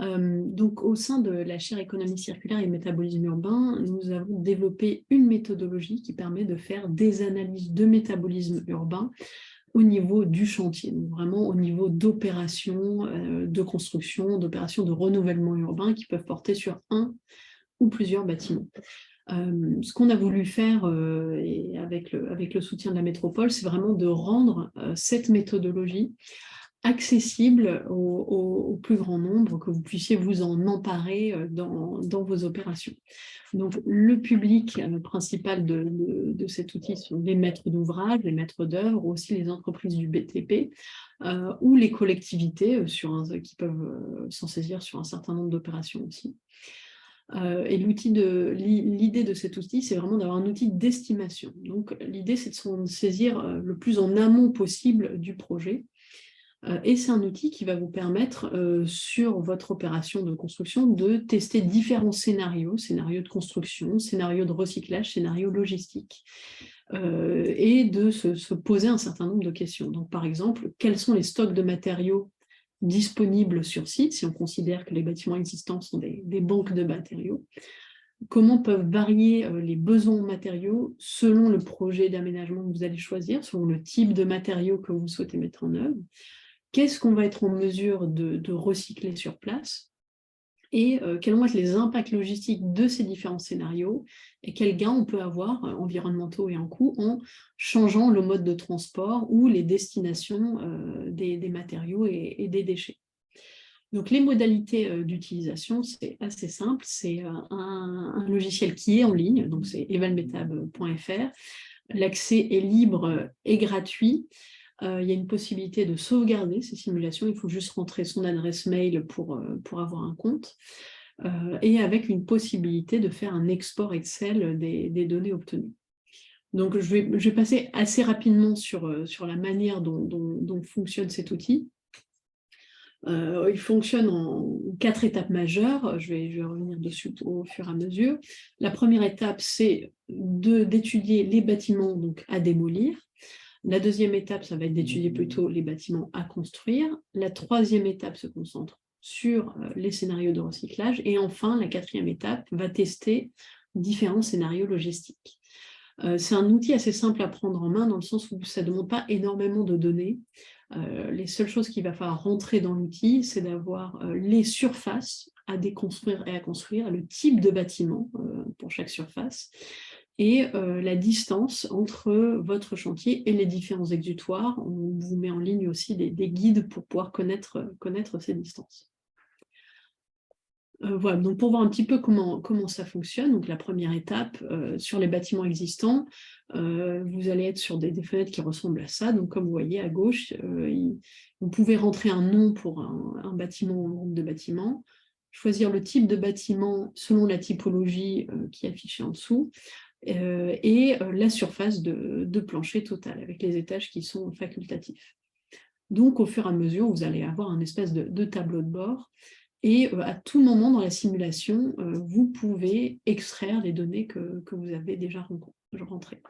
Donc, au sein de la chaire économie circulaire et métabolisme urbain, nous avons développé une méthodologie qui permet de faire des analyses de métabolisme urbain au niveau du chantier, donc vraiment au niveau d'opérations de construction, d'opérations de renouvellement urbain qui peuvent porter sur un ou plusieurs bâtiments. Ce qu'on a voulu faire et avec le soutien de la métropole, c'est vraiment de rendre cette méthodologie accessible au plus grand nombre, que vous puissiez vous en emparer dans vos opérations. Donc, le public principal de cet outil sont les maîtres d'ouvrage, les maîtres d'œuvre, aussi les entreprises du BTP ou les collectivités qui peuvent s'en saisir sur un certain nombre d'opérations aussi. Et l'idée de cet outil, c'est vraiment d'avoir un outil d'estimation. Donc, l'idée, c'est de s'en saisir le plus en amont possible du projet, Et c'est un outil qui va vous permettre, sur votre opération de construction, de tester différents scénarios de construction, scénarios de recyclage, scénarios logistiques, et de se poser un certain nombre de questions. Donc, par exemple, quels sont les stocks de matériaux disponibles sur site, si on considère que les bâtiments existants sont des banques de matériaux? Comment peuvent varier les besoins en matériaux selon le projet d'aménagement que vous allez choisir, selon le type de matériaux que vous souhaitez mettre en œuvre? Qu'est-ce qu'on va être en mesure de recycler sur place? Et quels vont être les impacts logistiques de ces différents scénarios et quels gains on peut avoir, environnementaux et en coût, en changeant le mode de transport ou les destinations des matériaux et des déchets. Donc les modalités d'utilisation, c'est assez simple, c'est un logiciel qui est en ligne, donc c'est evalmetab.fr. L'accès est libre et gratuit. Il y a une possibilité de sauvegarder ces simulations, il faut juste rentrer son adresse mail pour avoir un compte, et avec une possibilité de faire un export Excel des données obtenues. Donc je vais passer assez rapidement sur la manière dont fonctionne cet outil. Il fonctionne en 4 étapes majeures, je vais revenir dessus au fur et à mesure. La première étape, c'est d'étudier les bâtiments donc, à démolir. La deuxième étape, ça va être d'étudier plutôt les bâtiments à construire. La troisième étape se concentre sur les scénarios de recyclage. Et enfin, la quatrième étape va tester différents scénarios logistiques. C'est un outil assez simple à prendre en main dans le sens où ça ne demande pas énormément de données. Les seules choses qu'il va falloir rentrer dans l'outil, c'est d'avoir les surfaces à déconstruire et à construire, le type de bâtiment pour chaque surface, et la distance entre votre chantier et les différents exutoires. On vous met en ligne aussi des guides pour pouvoir connaître ces distances. Voilà, donc pour voir un petit peu comment ça fonctionne, donc la première étape, sur les bâtiments existants, vous allez être sur des fenêtres qui ressemblent à ça. Donc comme vous voyez à gauche, vous pouvez rentrer un nom pour un bâtiment ou un groupe de bâtiments, choisir le type de bâtiment selon la typologie qui est affichée en dessous, et la surface de plancher total, avec les étages qui sont facultatifs. Donc au fur et à mesure, vous allez avoir un espèce de tableau de bord, et à tout moment dans la simulation, vous pouvez extraire les données que vous avez déjà rentrées.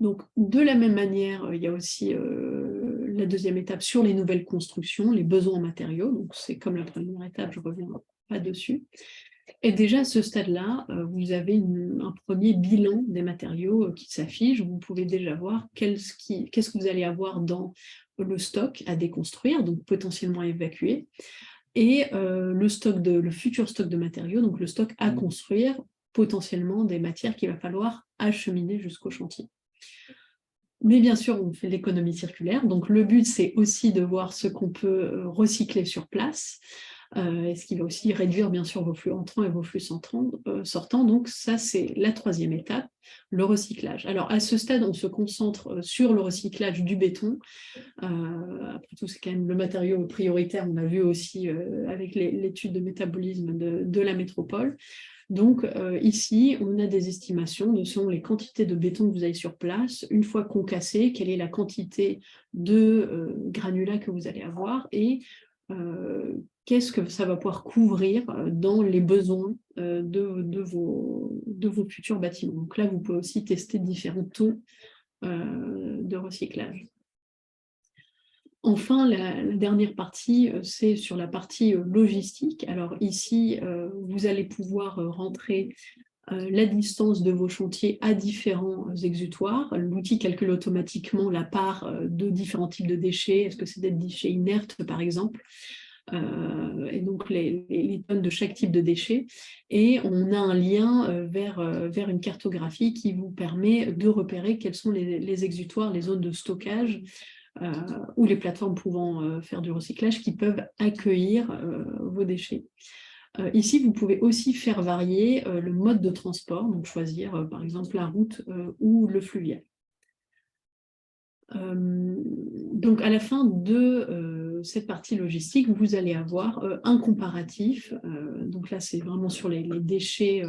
Donc de la même manière, il y a aussi la deuxième étape sur les nouvelles constructions, les besoins en matériaux. Donc c'est comme la première étape, je ne reviens pas dessus. Et déjà à ce stade-là, vous avez un premier bilan des matériaux qui s'affiche. Vous pouvez déjà voir qu'est-ce que vous allez avoir dans le stock à déconstruire, donc potentiellement évacuer, et le futur stock de matériaux, donc le stock à construire, potentiellement des matières qu'il va falloir acheminer jusqu'au chantier. Mais bien sûr, on fait l'économie circulaire, donc le but, c'est aussi de voir ce qu'on peut recycler sur place, et ce qui va aussi réduire bien sûr vos flux entrants et vos flux sortants. Donc ça, c'est la troisième étape, le recyclage. Alors à ce stade, on se concentre sur le recyclage du béton. Après tout, c'est quand même le matériau prioritaire, on l'a vu aussi avec l'étude de métabolisme de la métropole. Donc ici, on a des estimations selon les quantités de béton que vous avez sur place, une fois concassé, quelle est la quantité de granulats que vous allez avoir, et qu'est-ce que ça va pouvoir couvrir dans les besoins de vos futurs bâtiments. Donc là, vous pouvez aussi tester différents taux de recyclage. Enfin, la dernière partie, c'est sur la partie logistique. Alors ici, vous allez pouvoir rentrer la distance de vos chantiers à différents exutoires. L'outil calcule automatiquement la part de différents types de déchets. Est-ce que c'est des déchets inertes, par exemple, et donc les tonnes de chaque type de déchets. Et on a un lien vers une cartographie qui vous permet de repérer quels sont les exutoires, les zones de stockage, ou les plateformes pouvant faire du recyclage qui peuvent accueillir vos déchets. Ici, vous pouvez aussi faire varier le mode de transport, donc choisir par exemple la route ou le fluvial. Donc à la fin de cette partie logistique, vous allez avoir un comparatif. Donc là, c'est vraiment sur les déchets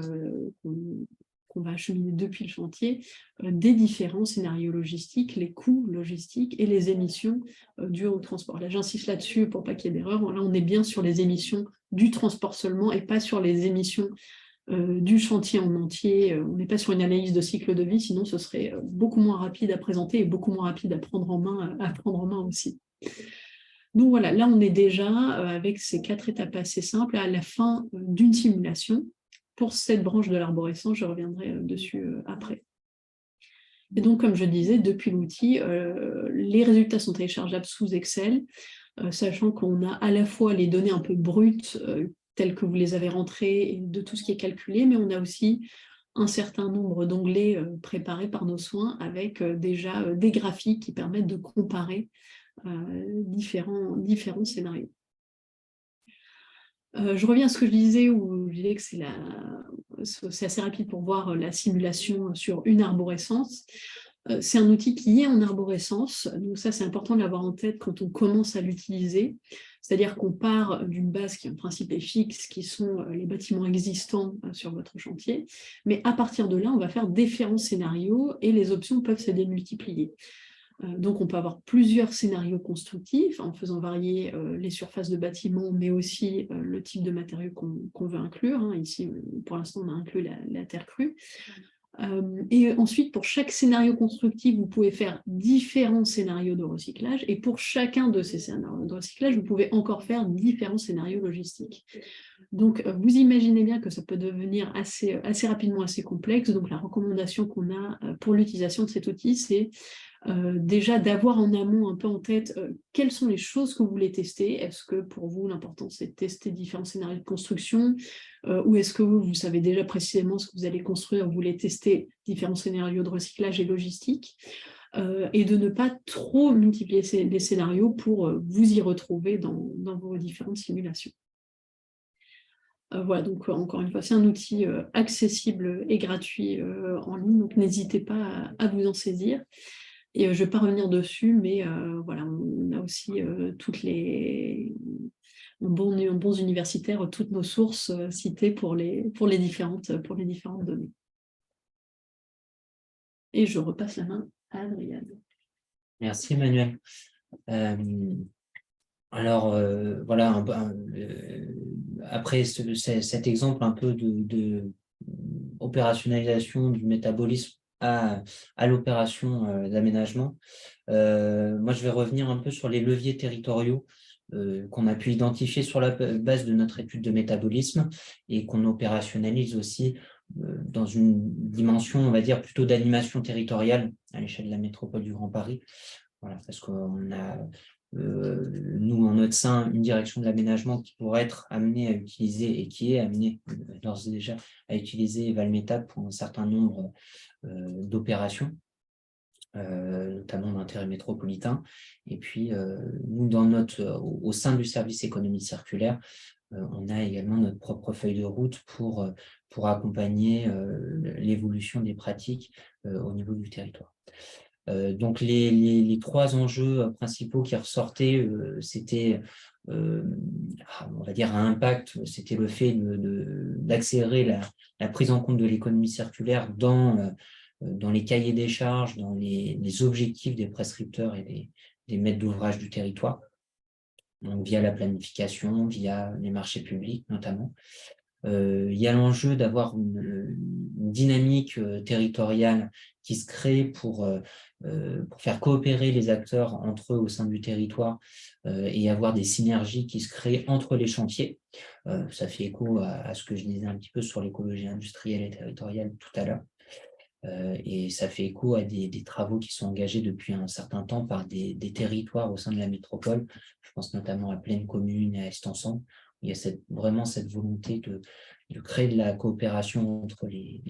qu'on va acheminer depuis le chantier, des différents scénarios logistiques, les coûts logistiques et les émissions dues au transport. Là, j'insiste là-dessus pour pas qu'il y ait d'erreur. Là, on est bien sur les émissions du transport seulement et pas sur les émissions du chantier en entier. On n'est pas sur une analyse de cycle de vie, sinon ce serait beaucoup moins rapide à présenter et beaucoup moins rapide à prendre en main aussi. Donc voilà, là on est déjà avec ces 4 étapes assez simples à la fin d'une simulation. Pour cette branche de l'arborescence, je reviendrai dessus après. Et donc, comme je disais, depuis l'outil, les résultats sont téléchargeables sous Excel, sachant qu'on a à la fois les données un peu brutes, telles que vous les avez rentrées, et de tout ce qui est calculé, mais on a aussi un certain nombre d'onglets préparés par nos soins avec déjà des graphiques qui permettent de comparer différents scénarios. Je reviens à ce que je disais, où je disais que c'est assez rapide pour voir la simulation sur une arborescence. C'est un outil qui est en arborescence, donc ça c'est important de l'avoir en tête quand on commence à l'utiliser, c'est-à-dire qu'on part d'une base qui en principe est fixe, qui sont les bâtiments existants sur votre chantier, mais à partir de là on va faire différents scénarios et les options peuvent se démultiplier. Donc on peut avoir plusieurs scénarios constructifs en faisant varier les surfaces de bâtiments, mais aussi le type de matériaux qu'on veut inclure. Ici, pour l'instant, on a inclus la terre crue. Et ensuite, pour chaque scénario constructif, vous pouvez faire différents scénarios de recyclage, et pour chacun de ces scénarios de recyclage, vous pouvez encore faire différents scénarios logistiques. Donc, vous imaginez bien que ça peut devenir assez rapidement assez complexe. Donc, la recommandation qu'on a pour l'utilisation de cet outil, c'est déjà d'avoir en amont un peu en tête quelles sont les choses que vous voulez tester. Est-ce que pour vous l'important c'est de tester différents scénarios de construction ou est-ce que vous savez déjà précisément ce que vous allez construire, vous voulez tester différents scénarios de recyclage et logistique, et de ne pas trop multiplier les scénarios pour vous y retrouver dans vos différentes simulations. Voilà, donc encore une fois, c'est un outil accessible et gratuit en ligne, donc n'hésitez pas à vous en saisir. Et je ne vais pas revenir dessus, mais voilà, on a aussi toutes les bons universitaires, toutes nos sources citées pour les différentes données. Et je repasse la main à Adriane. Merci Emmanuel. Alors voilà, après cet exemple un peu de opérationnalisation du métabolisme à l'opération d'aménagement, moi je vais revenir un peu sur les leviers territoriaux qu'on a pu identifier sur la base de notre étude de métabolisme et qu'on opérationnalise aussi dans une dimension, on va dire, plutôt d'animation territoriale à l'échelle de la métropole du Grand Paris. Voilà, parce qu'on a, nous, en notre sein, une direction de l'aménagement qui pourrait être amenée à utiliser et qui est amenée d'ores et déjà à utiliser Valmeta pour un certain nombre d'opérations, notamment d'intérêt métropolitain. Et puis, nous, au sein du service économie circulaire, on a également notre propre feuille de route pour accompagner l'évolution des pratiques au niveau du territoire. Donc, les 3 enjeux principaux qui ressortaient, c'était, on va dire, un impact, c'était le fait d'accélérer la prise en compte de l'économie circulaire dans les cahiers des charges, dans les objectifs des prescripteurs et des maîtres d'ouvrage du territoire, donc via la planification, via les marchés publics notamment. Il y a l'enjeu d'avoir une dynamique territoriale qui se crée pour faire coopérer les acteurs entre eux au sein du territoire et avoir des synergies qui se créent entre les chantiers. Ça fait écho à ce que je disais un petit peu sur l'écologie industrielle et territoriale tout à l'heure. Et ça fait écho à des travaux qui sont engagés depuis un certain temps par des territoires au sein de la métropole. Je pense notamment à Plaine Commune et à Est Ensemble. Il y a vraiment cette volonté de créer de la coopération entre les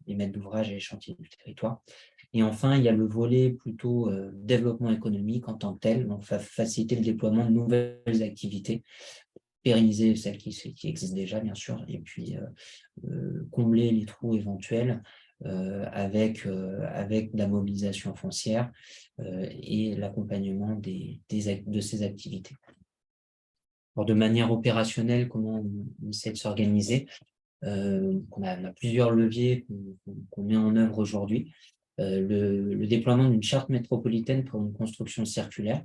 maîtres d'ouvrage et les chantiers du territoire. Et enfin, il y a le volet plutôt développement économique en tant que tel, donc faciliter le déploiement de nouvelles activités, pérenniser celles qui existent déjà, bien sûr, et puis combler les trous éventuels avec de la mobilisation foncière et l'accompagnement de ces activités. Alors, de manière opérationnelle, comment on essaie de s'organiser? On a plusieurs leviers qu'on met en œuvre aujourd'hui. Le déploiement d'une charte métropolitaine pour une construction circulaire,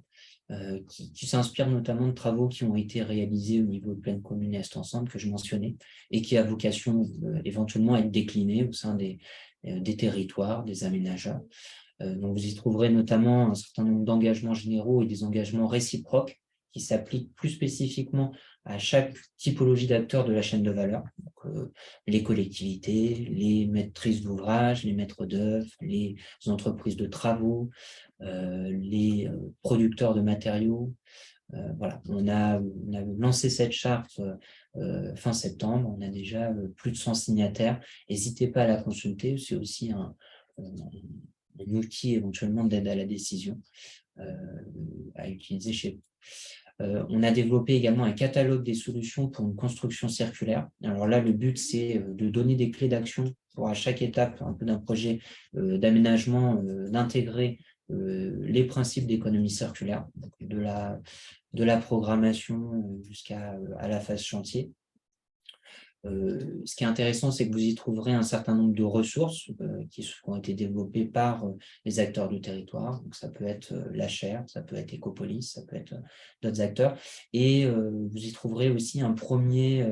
qui s'inspire notamment de travaux qui ont été réalisés au niveau de Plaine Commune et Est Ensemble, que je mentionnais, et qui a vocation éventuellement à être décliné au sein des territoires, des aménageurs. Donc vous y trouverez notamment un certain nombre d'engagements généraux et des engagements réciproques qui s'appliquent plus spécifiquement à chaque typologie d'acteurs de la chaîne de valeur. Donc, les collectivités, les maîtrises d'ouvrage, les maîtres d'œuvre, les entreprises de travaux, les producteurs de matériaux. Voilà, on a lancé cette charte fin septembre, on a déjà plus de 100 signataires. N'hésitez pas à la consulter, c'est aussi un outil éventuellement d'aide à la décision à utiliser chez vous. On a développé également un catalogue des solutions pour une construction circulaire. Alors là, le but, c'est de donner des clés d'action pour à chaque étape un peu d'un projet d'aménagement, d'intégrer les principes d'économie circulaire, donc de la programmation jusqu'à la phase chantier. Ce qui est intéressant, c'est que vous y trouverez un certain nombre de ressources qui ont été développées par les acteurs du territoire. Donc, ça peut être la chaire, ça peut être Ecopolis, ça peut être d'autres acteurs. Et vous y trouverez aussi un premier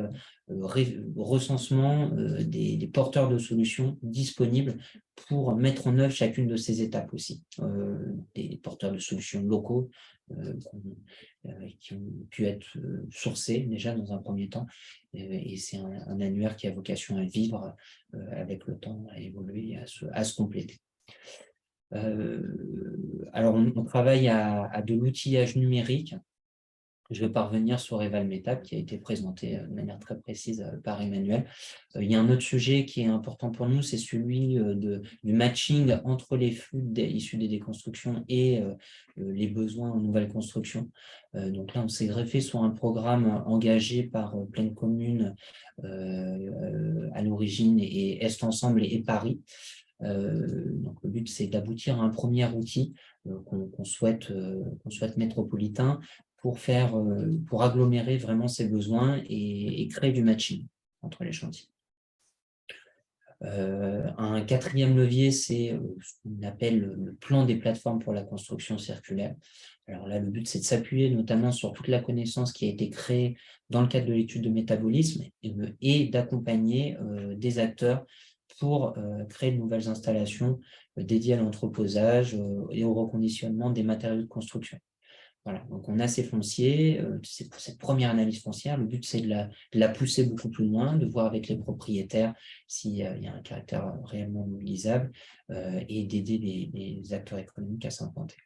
recensement des porteurs de solutions disponibles pour mettre en œuvre chacune de ces étapes aussi. Des porteurs de solutions locaux qui ont pu être sourcés déjà dans un premier temps. Et c'est un annuaire qui a vocation à vivre avec le temps, à évoluer, à se compléter. Alors, on travaille à de l'outillage numérique. Je vais parvenir sur Evalmetap qui a été présenté de manière très précise par Emmanuel. Il y a un autre sujet qui est important pour nous, c'est celui du matching entre les flux issus des déconstructions et les besoins en nouvelle construction. Donc là, on s'est greffé sur un programme engagé par Plaine Commune à l'origine et Est Ensemble et Paris. Donc le but, c'est d'aboutir à un premier outil qu'on souhaite métropolitain pour agglomérer vraiment ces besoins et créer du matching entre les chantiers. Un quatrième levier, c'est ce qu'on appelle le plan des plateformes pour la construction circulaire. Alors là, le but, c'est de s'appuyer notamment sur toute la connaissance qui a été créée dans le cadre de l'étude de métabolisme et d'accompagner des acteurs pour créer de nouvelles installations dédiées à l'entreposage et au reconditionnement des matériaux de construction. Voilà, donc on a ces fonciers, c'est pour cette première analyse foncière, le but c'est de la pousser beaucoup plus loin, de voir avec les propriétaires s'il y a un caractère réellement mobilisable et d'aider les acteurs économiques à s'implanter.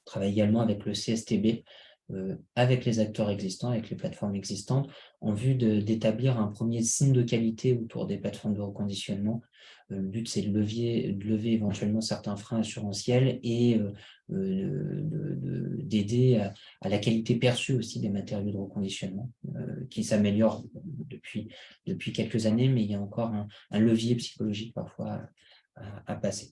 On travaille également avec le CSTB, avec les acteurs existants, avec les plateformes existantes, en vue d'établir un premier signe de qualité autour des plateformes de reconditionnement. Le but, c'est de lever éventuellement certains freins assurantiels et d'aider à la qualité perçue aussi des matériaux de reconditionnement, qui s'améliore depuis quelques années, mais il y a encore un levier psychologique parfois à passer.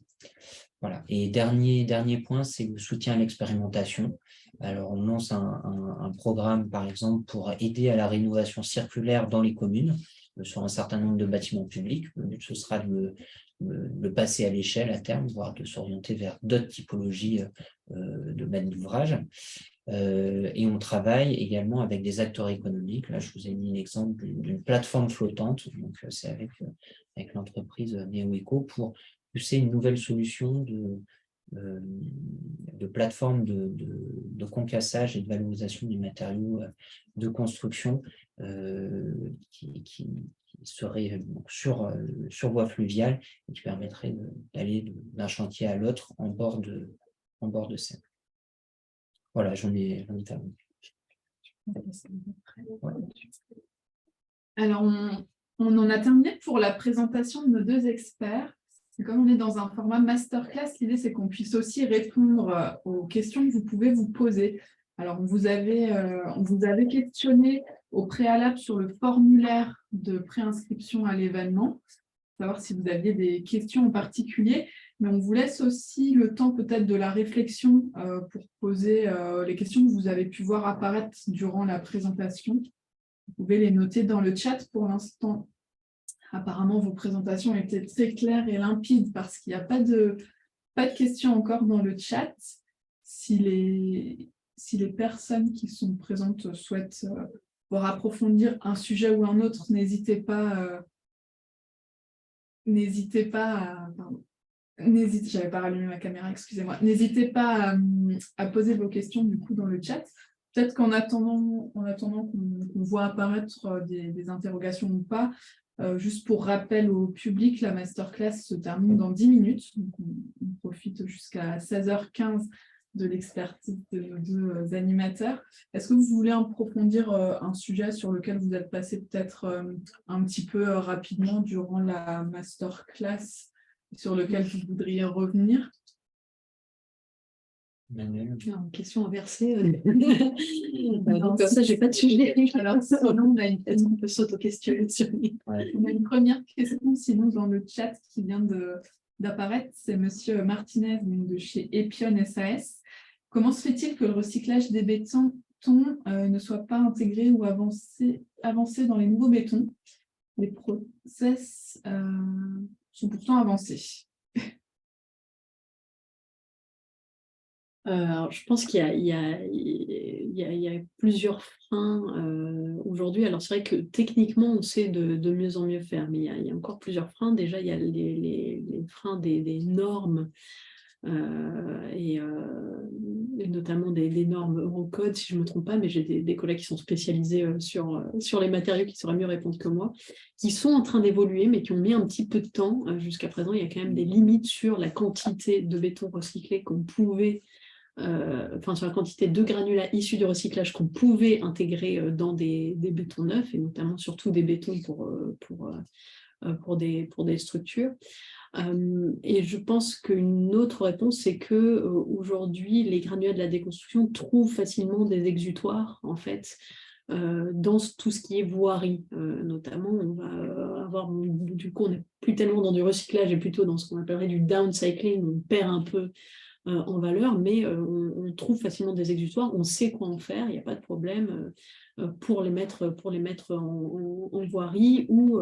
Voilà. Et dernier point, c'est le soutien à l'expérimentation. Alors, on lance un programme, par exemple, pour aider à la rénovation circulaire dans les communes, sur un certain nombre de bâtiments publics. Le but, ce sera de le passer à l'échelle à terme, voire de s'orienter vers d'autres typologies de maîtres d'ouvrage. Et on travaille également avec des acteurs économiques. Là, je vous ai mis l'exemple d'une plateforme flottante. Donc, c'est avec l'entreprise NeoEco pour pousser une nouvelle solution de plateforme de concassage et de valorisation des matériaux de construction qui serait donc sur voie fluviale et qui permettrait d'aller d'un chantier à l'autre en bord de Seine. Voilà, j'en ai terminé. Ouais. Alors, on en a terminé pour la présentation de nos deux experts. Comme on est dans un format masterclass, l'idée c'est qu'on puisse aussi répondre aux questions que vous pouvez vous poser. Alors, on vous avait questionné au préalable sur le formulaire de préinscription à l'événement, savoir si vous aviez des questions en particulier, mais on vous laisse aussi le temps peut-être de la réflexion pour poser les questions que vous avez pu voir apparaître durant la présentation. Vous pouvez les noter dans le chat. Pour l'instant, Apparemment, vos présentations étaient très claires et limpides parce qu'il n'y a pas de questions encore dans le chat. Si les personnes qui sont présentes souhaitent pouvoir approfondir un sujet ou un autre, n'hésitez pas pardon. J'avais pas rallumé ma caméra, excusez-moi. N'hésitez pas à poser vos questions du coup dans le chat. Peut-être qu'en attendant qu'on voit apparaître des interrogations ou pas, juste pour rappel au public, la masterclass se termine dans 10 minutes. Donc on profite jusqu'à 16h15 de l'expertise de nos deux animateurs. Est-ce que vous voulez approfondir un sujet sur lequel vous êtes passé peut-être un petit peu rapidement durant la masterclass, sur lequel vous voudriez revenir? Manuel. Une question inversée. Donc, comme ça, je n'ai pas de sujet. Alors, sinon, Est-ce qu'on peut s'auto-questionner sur lui? on a une première question, sinon, dans le chat qui vient d'apparaître. C'est Monsieur Martinez de chez Epion SAS. Comment se fait-il que le recyclage des bétons ne soit pas intégré ou avancé dans les nouveaux bétons? Les process sont pourtant avancés. Alors, je pense qu'il y a plusieurs freins aujourd'hui. Alors, c'est vrai que techniquement, on sait de mieux en mieux faire, mais il y a encore plusieurs freins. Déjà, il y a les freins des normes et notamment des normes Eurocode, si je ne me trompe pas, mais j'ai des collègues qui sont spécialisés sur les matériaux qui sauraient mieux répondre que moi, qui sont en train d'évoluer, mais qui ont mis un petit peu de temps. Jusqu'à présent, il y a quand même des limites sur la quantité de béton recyclé qu'on pouvait sur la quantité de granulats issus du recyclage qu'on pouvait intégrer dans des bétons neufs, et notamment surtout des bétons pour des structures. Et je pense qu'une autre réponse, c'est que aujourd'hui, les granulats de la déconstruction trouvent facilement des exutoires, en fait, dans tout ce qui est voirie. Notamment, on va avoir, du coup, on n'est plus tellement dans du recyclage et plutôt dans ce qu'on appellerait du downcycling, on perd un peu en valeur, mais on trouve facilement des exutoires, on sait quoi en faire, il n'y a pas de problème pour les mettre en voirie, ou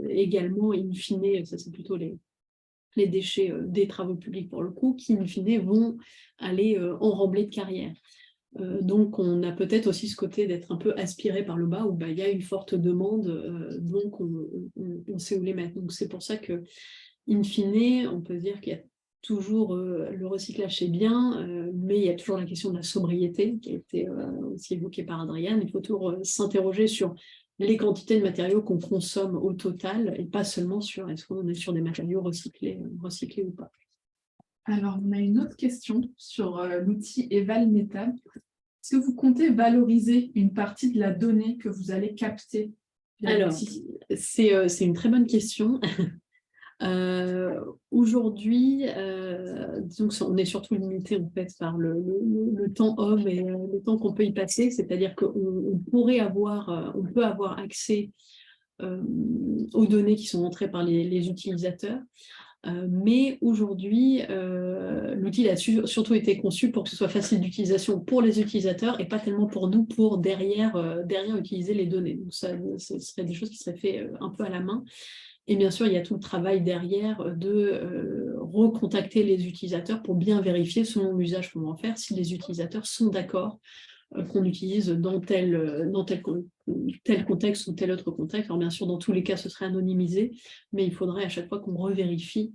également, in fine, ça c'est plutôt les déchets des travaux publics pour le coup, qui in fine vont aller en remblai de carrière. Donc on a peut-être aussi ce côté d'être un peu aspiré par le bas, où il y a une forte demande, donc on sait où les mettre. Donc c'est pour ça que, in fine, on peut dire qu'il y a toujours le recyclage, c'est bien, mais il y a toujours la question de la sobriété qui a été aussi évoquée par Adriane. Il faut toujours s'interroger sur les quantités de matériaux qu'on consomme au total, et pas seulement sur est-ce qu'on est sur des matériaux recyclés ou pas. Alors, on a une autre question sur l'outil EvalMeta. Est-ce que vous comptez valoriser une partie de la donnée que vous allez capter? Alors, c'est une très bonne question. Aujourd'hui, disons qu'on est surtout limité en fait par le temps homme et le temps qu'on peut y passer, c'est-à-dire qu'on peut avoir accès aux données qui sont entrées par les utilisateurs, mais aujourd'hui, l'outil a surtout été conçu pour que ce soit facile d'utilisation pour les utilisateurs et pas tellement pour nous, pour derrière utiliser les données. Donc ça, ce serait des choses qui seraient faites un peu à la main. Et bien sûr, il y a tout le travail derrière de recontacter les utilisateurs pour bien vérifier, selon l'usage qu'on va en faire, si les utilisateurs sont d'accord qu'on utilise dans tel contexte ou tel autre contexte. Alors bien sûr, dans tous les cas, ce serait anonymisé, mais il faudrait à chaque fois qu'on revérifie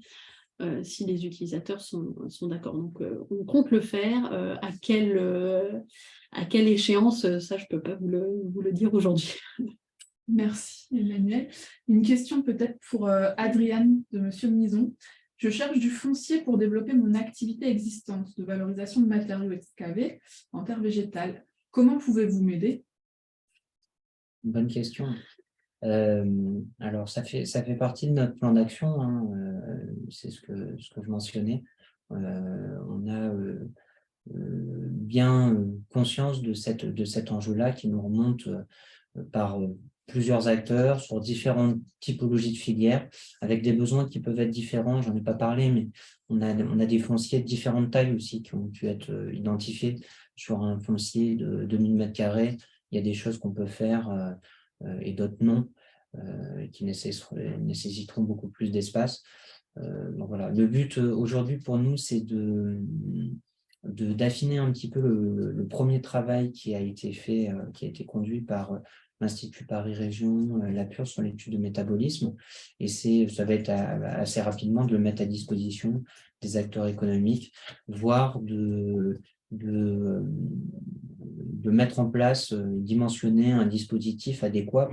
si les utilisateurs sont d'accord. Donc, on compte le faire. À quelle échéance, ça, je ne peux pas vous le dire aujourd'hui. Merci, Emmanuel. Une question peut-être pour Adriane de Monsieur Mison. Je cherche du foncier pour développer mon activité existante de valorisation de matériaux excavés en terre végétale. Comment pouvez-vous m'aider? Bonne question. Alors, ça fait partie de notre plan d'action, hein, c'est ce que je mentionnais. On a bien conscience de cet enjeu-là qui nous remonte par plusieurs acteurs sur différentes typologies de filières, avec des besoins qui peuvent être différents. J'en ai pas parlé, mais on a des fonciers de différentes tailles aussi qui ont pu être identifiés. Sur un foncier de 2000 m², il y a des choses qu'on peut faire et d'autres non. qui nécessiteront beaucoup plus d'espace. Donc voilà. Le but aujourd'hui pour nous, c'est d'affiner un petit peu le premier travail qui a été fait, qui a été conduit par l'Institut Paris Région, la PUR sur l'étude de métabolisme. Et ça va être assez rapidement de le mettre à disposition des acteurs économiques, voire de mettre en place, dimensionner un dispositif adéquat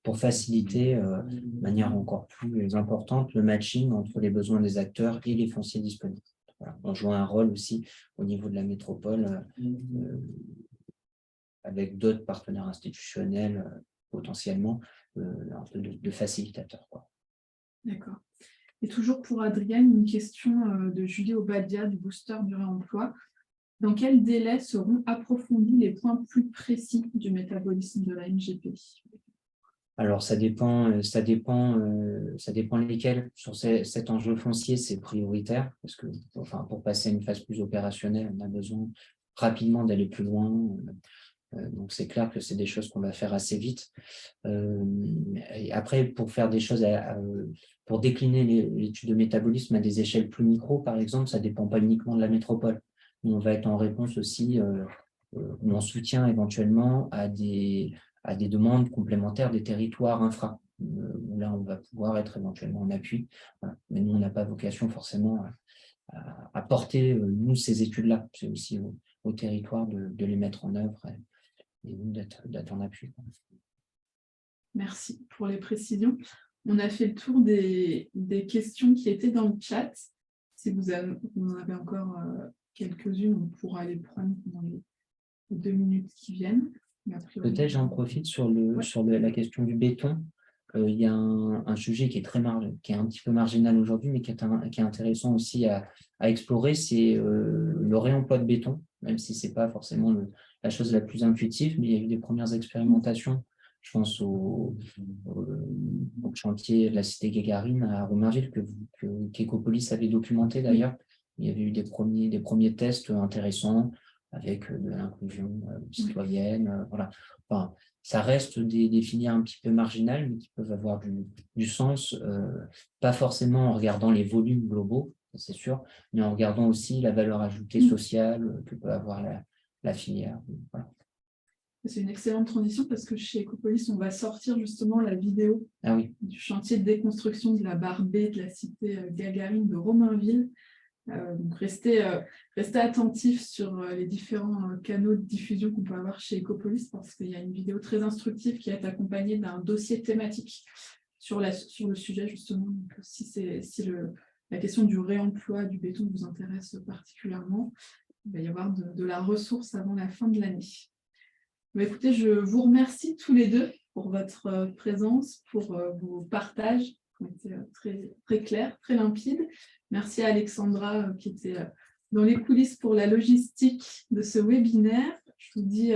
pour faciliter de manière encore plus importante le matching entre les besoins des acteurs et les fonciers disponibles. Voilà. On joue un rôle aussi au niveau de la métropole avec d'autres partenaires institutionnels potentiellement un peu de facilitateurs. D'accord. Et toujours pour Adrienne, une question de Julie Obadia du Booster du Réemploi. Dans quel délai seront approfondis les points plus précis du métabolisme de la MGP? Alors, ça dépend lesquels. Sur cet enjeu foncier, c'est prioritaire parce que, pour passer à une phase plus opérationnelle, on a besoin rapidement d'aller plus loin. Donc, c'est clair que c'est des choses qu'on va faire assez vite. Et après, pour faire des choses, pour décliner l'étude de métabolisme à des échelles plus micro, par exemple, ça ne dépend pas uniquement de la métropole. On va être en réponse aussi, ou en soutien éventuellement à des demandes complémentaires des territoires infra. Où là, on va pouvoir être éventuellement en appui. Voilà. Mais nous, on n'a pas vocation forcément à porter, nous, ces études-là. C'est aussi au territoire de les mettre en œuvre et nous d'être en appui. Merci pour les précisions. On a fait le tour des questions qui étaient dans le chat. Si vous en avez encore quelques-unes, on pourra les prendre dans les 2 minutes qui viennent. Peut-être j'en profite sur la question du béton. Il y a un sujet qui est qui est un petit peu marginal aujourd'hui, mais qui est intéressant aussi à explorer, c'est le réemploi de béton, même si ce n'est pas forcément la chose la plus intuitive, mais il y a eu des premières expérimentations. Je pense au chantier de la cité Gagarine à Romainville qu'Ecopolis avait documenté d'ailleurs. Il y avait eu des premiers tests intéressants avec de l'inclusion citoyenne. Voilà. Enfin, ça reste des filières un petit peu marginales, mais qui peuvent avoir du sens, pas forcément en regardant les volumes globaux, c'est sûr, mais en regardant aussi la valeur ajoutée sociale que peut avoir la filière. Voilà. C'est une excellente transition parce que chez Ecopolis, on va sortir justement la vidéo du chantier de déconstruction de la barre B de la cité Gagarine de Romainville. Donc restez attentifs sur les différents canaux de diffusion qu'on peut avoir chez Ecopolis parce qu'il y a une vidéo très instructive qui est accompagnée d'un dossier thématique sur le sujet justement. Donc, si la question du réemploi du béton vous intéresse particulièrement, il va y avoir de la ressource avant la fin de l'année. Écoutez, je vous remercie tous les deux pour votre présence, pour vos partages qui ont été très, très clairs, très limpides. Merci à Alexandra qui était dans les coulisses pour la logistique de ce webinaire. Je vous dis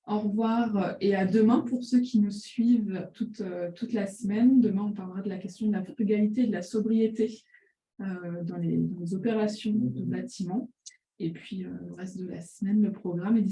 au revoir et à demain pour ceux qui nous suivent toute la semaine. Demain, on parlera de la question de la frugalité et de la sobriété dans les opérations de bâtiment. Et puis, le reste de la semaine, le programme est